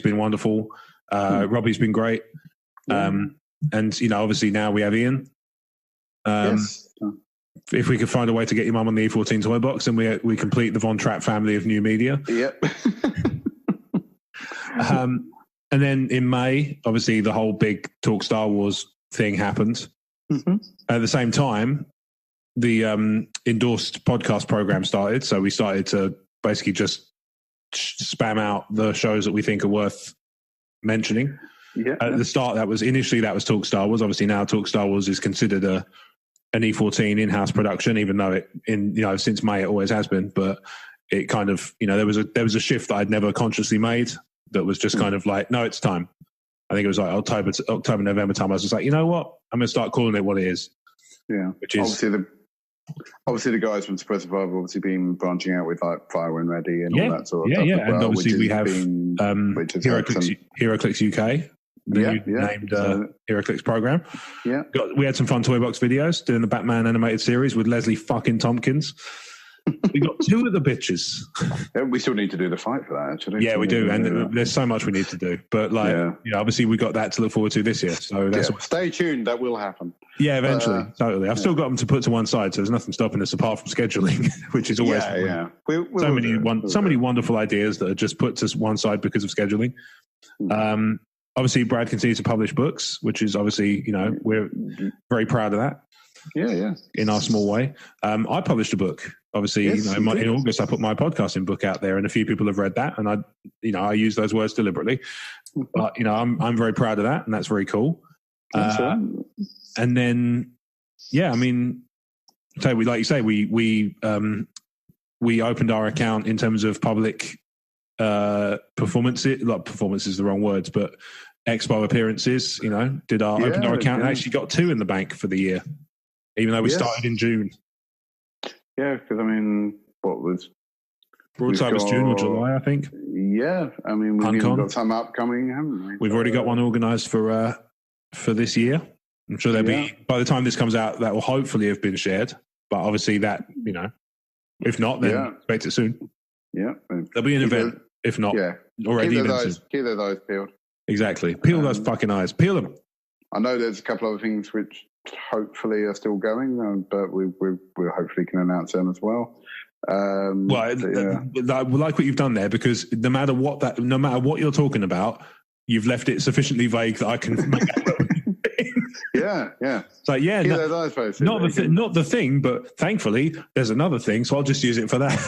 been wonderful. Robbie's been great, and you know, obviously now we have Ian. If we could find a way to get your mum on the E14 toy box, and we complete the Von Trapp family of new media. Yep. And then in May, obviously the whole big Talk Star Wars thing happened. At the same time, the endorsed podcast program started. So we started to basically just spam out the shows that we think are worth mentioning. At the start, that was Talk Star Wars. Obviously now Talk Star Wars is considered an E14 in-house production, even though since May it always has been. But it kind of, you know, there was a shift that I'd never consciously made that was just kind of like, no, it's time. I think it was like October, November time. I was just like, you know what? I'm going to start calling it what it is. Yeah. Which is obviously the guys from Suppressing Fire have obviously been branching out with like Fire When Ready and all that sort of stuff. Yeah, and obviously we have HeroClix UK, the new named HeroClix program. Yeah. We had some fun Toy Box videos doing the Batman animated series with Leslie fucking Tompkins. We got 2 of the bitches. We still need to do the fight for that, actually. Yeah, we do, and there's so much we need to do. But obviously we got that to look forward to this year. So stay tuned, that will happen. Yeah, eventually, totally. I've still got them to put to one side, so there's nothing stopping us apart from scheduling, which is always so many wonderful ideas that are just put to one side because of scheduling. Obviously, Brad continues to publish books, which is obviously, you know, we're very proud of that. Yeah. In our small way. I published a book. Obviously, Yes, in August, I put my podcasting book out there, and a few people have read that, and I use those words deliberately. But I'm very proud of that, and that's very cool. And then, yeah, I mean, so we, like you say, we opened our account in terms of public performances. Not performance is the wrong words, but expo appearances. Opened our account and actually got 2 in the bank for the year, even though we started in June. Yeah, because I mean, what was Broadside was June or July, I think. Yeah, I mean, we've even got some upcoming, haven't we? We've already got one organised for this year. I'm sure there'll be, by the time this comes out, that will hopefully have been shared. But obviously that, if not, then expect it soon. Yeah. There'll be an event, if not already. Keep those eyes peeled. Exactly. Peel those fucking eyes. Peel them. I know there's a couple other things which hopefully are still going, but we hopefully can announce them as well. I like what you've done there, because no matter what you're talking about, you've left it sufficiently vague that I can make that work. Yeah. It's like, not the thing, but thankfully there's another thing, so I'll just use it for that.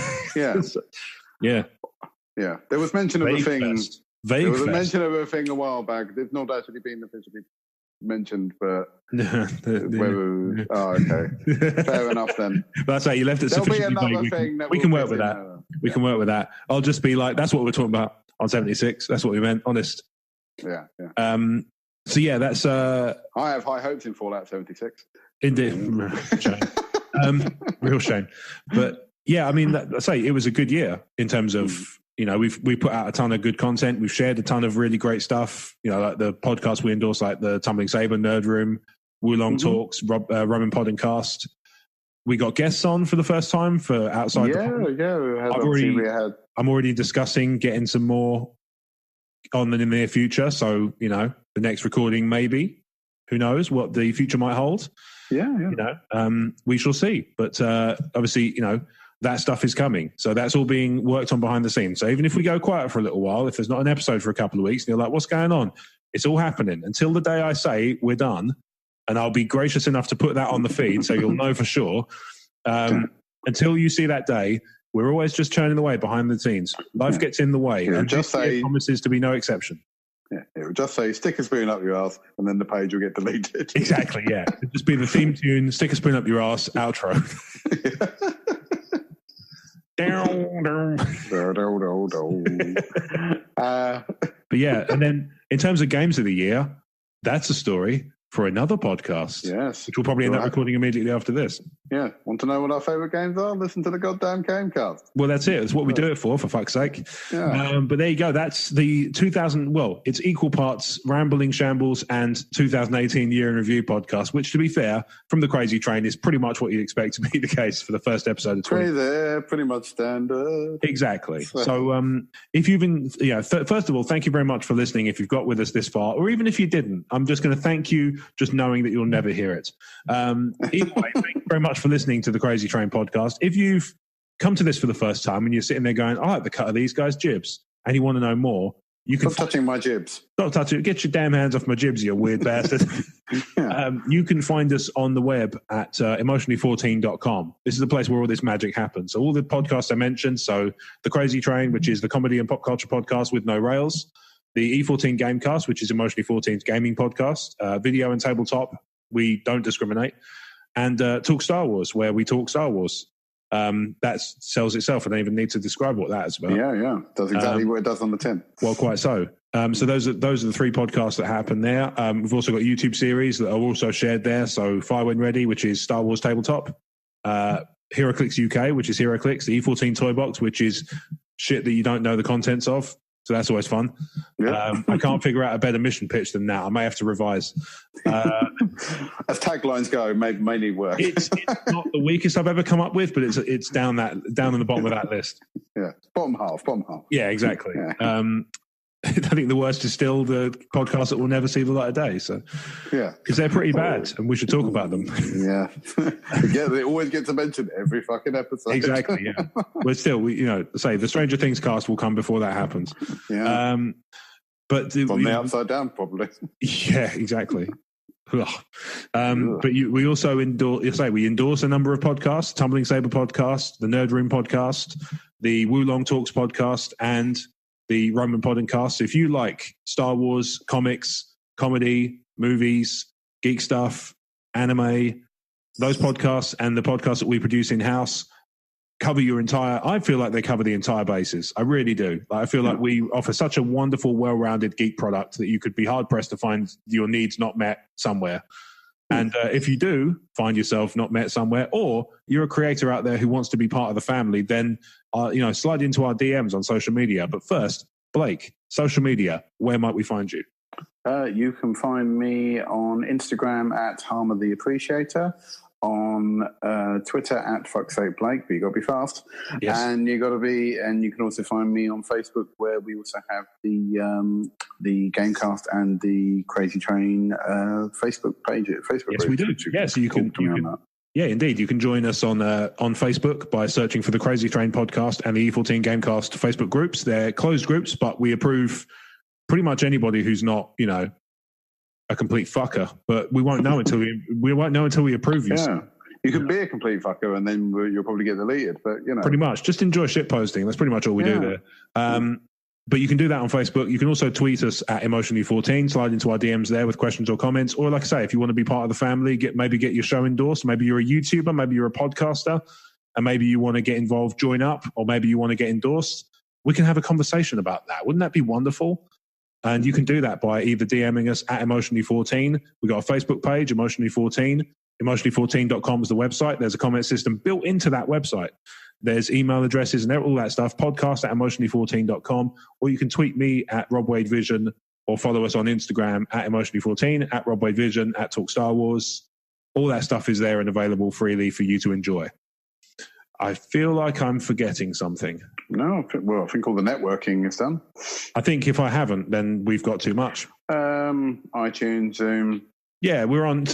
Yeah. There was mention of a thing. There was a mention of a thing a while back. It's not actually been officially mentioned, but okay, fair enough then. But that's how you left it sufficiently vague. We can work with that. We can work with that. I'll just be like, that's what we're talking about on 76. That's what we meant. Honest. Yeah. So yeah, that's. I have high hopes in Fallout 76. Indeed, shame. Real shame. But yeah, I mean, let's say it was a good year in terms of we put out a ton of good content. We've shared a ton of really great stuff. Like the podcast we endorse, like the Tumbling Saber, Nerd Room, Wulong Talks, Roman Pod and Cast. We got guests on for the first time for outside. I'm already discussing getting some more on in the near future. So, the next recording, maybe, who knows what the future might hold. Yeah. We shall see. But obviously, that stuff is coming. So that's all being worked on behind the scenes. So even if we go quiet for a little while, if there's not an episode for a couple of weeks, and you're like, what's going on? It's all happening until the day I say we're done. And I'll be gracious enough to put that on the feed so you'll know for sure. Until you see that day, we're always just churning away behind the scenes. Life gets in the way. And this year promises to be no exception. Yeah, it would just say stick a spoon up your ass, and then the page will get deleted. Exactly, yeah. It'd just be the theme tune, stick a spoon up your ass, outro. But yeah, and then in terms of games of the year, that's a story for another podcast. Yes. Which we'll probably end up recording immediately after this. Yeah. Want to know what our favourite games are? Listen to the goddamn Gamecast. Well, that's it. That's what we do it for fuck's sake. Yeah. But there you go. That's the it's equal parts Rambling Shambles and 2018 Year in Review podcast, which, to be fair, from the Crazy Train is pretty much what you'd expect to be the case for the first episode of 20. Pretty much standard. Exactly. So if you've been, first of all, thank you very much for listening. If you've got with us this far, or even if you didn't, I'm just going to thank you just knowing that you'll never hear it. Either way, thank you very much for listening to the Crazy Train podcast. If you've come to this for the first time and you're sitting there going, I like the cut of these guys' jibs, and you want to know more, you can stop touching my jibs. Stop touching. Get your damn hands off my jibs, you weird bastard. You can find us on the web at emotionally14.com. This is the place where all this magic happens. So all the podcasts I mentioned, so the Crazy Train, which is the comedy and pop culture podcast with no rails, the E14 Gamecast, which is Emotionally 14's gaming podcast, video and tabletop, we don't discriminate, and Talk Star Wars, where we talk Star Wars. That sells itself. I don't even need to describe what that is about. Yeah. Does exactly what it does on the tin. Well, quite so. So those are the 3 podcasts that happen there. We've also got YouTube series that are also shared there. So Fire When Ready, which is Star Wars Tabletop. HeroClix UK, which is HeroClix. The E14 Toy Box, which is shit that you don't know the contents of. So that's always fun. Yeah. I can't figure out a better mission pitch than that. I may have to revise. As taglines go, may need work. It's not the weakest I've ever come up with, but it's down in the bottom of that list. Yeah, bottom half. Yeah, exactly. Yeah. I think the worst is still the podcast that will never see the light of day. So, yeah, because they're pretty bad, and we should talk about them. Yeah, they always get to mention every fucking episode. Exactly. Yeah, but still, say the Stranger Things cast will come before that happens. Yeah. But from the upside down, probably. Yeah, exactly. But we also endorse a number of podcasts: Tumbling Saber podcast, the Nerd Room podcast, the Wulong Talks podcast, and the Roman Podcast. So if you like Star Wars, comics, comedy, movies, geek stuff, anime, those podcasts and the podcasts that we produce in-house cover your entire... I feel like they cover the entire basis. I really do. I feel like we offer such a wonderful, well-rounded geek product that you could be hard-pressed to find your needs not met somewhere. And if you do find yourself not met somewhere, or you're a creator out there who wants to be part of the family, then slide into our DMs on social media. But first, Blake, social media, where might we find you? You can find me on Instagram at Harmer the Appreciator, on Twitter at Fucksake Blake, but you got to be fast. Yes. And you can also find me on Facebook, where we also have the Gamecast and the Crazy Train Facebook page. Yes, we do. Yeah, so you can yeah, indeed. You can join us on Facebook by searching for the Crazy Train podcast and the E14 Gamecast Facebook groups. They're closed groups, but we approve pretty much anybody who's not, a complete fucker. But we won't know until we approve you. Yeah, you can be a complete fucker, and then you'll probably get deleted. But pretty much, just enjoy shit posting. That's pretty much all we do there. But you can do that on Facebook. You can also tweet us at Emotionally14, slide into our DMs there with questions or comments. Or like I say, if you want to be part of the family, get your show endorsed. Maybe you're a YouTuber, maybe you're a podcaster, and maybe you want to get involved, join up, or maybe you want to get endorsed. We can have a conversation about that. Wouldn't that be wonderful? And you can do that by either DMing us at Emotionally14. We've got a Facebook page, Emotionally14. Emotionally14.com is the website. There's a comment system built into that website. There's email addresses and all that stuff, podcast at Emotionally14.com. Or you can tweet me at Rob Wade Vision, or follow us on Instagram at Emotionally14, at Rob Wade Vision, at Talk Star Wars. All that stuff is there and available freely for you to enjoy. I feel like I'm forgetting something. No, I think all the networking is done. I think if I haven't, then we've got too much. iTunes, Zoom. Yeah, we're on all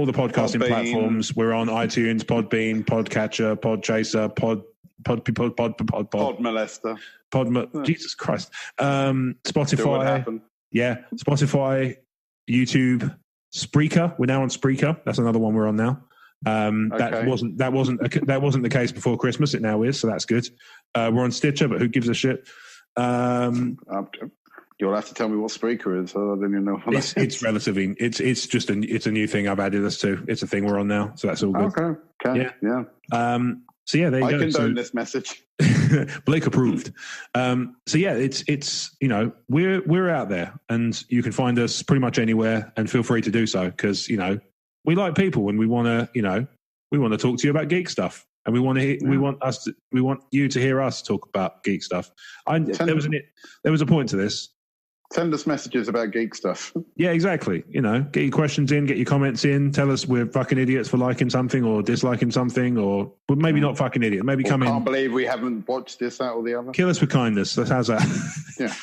the podcasting platforms. We're on iTunes, Podbean, Podcatcher, Podchaser, Pod Molester. Jesus Christ. Spotify. Yeah, Spotify, YouTube, Spreaker. We're now on Spreaker. That's another one we're on now. That wasn't the case before Christmas. It now is, so that's good. We're on Stitcher, but who gives a shit? You'll have to tell me what Spreaker is. I don't even know. It's relatively. It's just a new thing I've added us to. It's a thing we're on now, so that's all good. Okay. Yeah. So yeah, there you go. I condone this message. Blake approved. So yeah, it's we're out there, and you can find us pretty much anywhere, and feel free to do so, because we like people, and we want to talk to you about geek stuff, and we want you to hear us talk about geek stuff. There was a point to this. Send us messages about geek stuff. Yeah, exactly. Get your questions in, get your comments in. Tell us we're fucking idiots for liking something or disliking something, or but maybe not fucking idiot. Maybe come in. Can't believe we haven't watched this, that, or the other. Kill us with kindness. How's that? Yeah.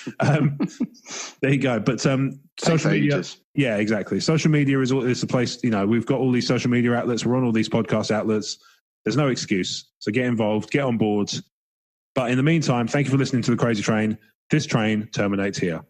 There you go. But social media. Ages. Yeah, exactly. Social media is the place. We've got all these social media outlets. We're on all these podcast outlets. There's no excuse. So get involved. Get on board. But in the meantime, thank you for listening to the Crazy Train. This train terminates here.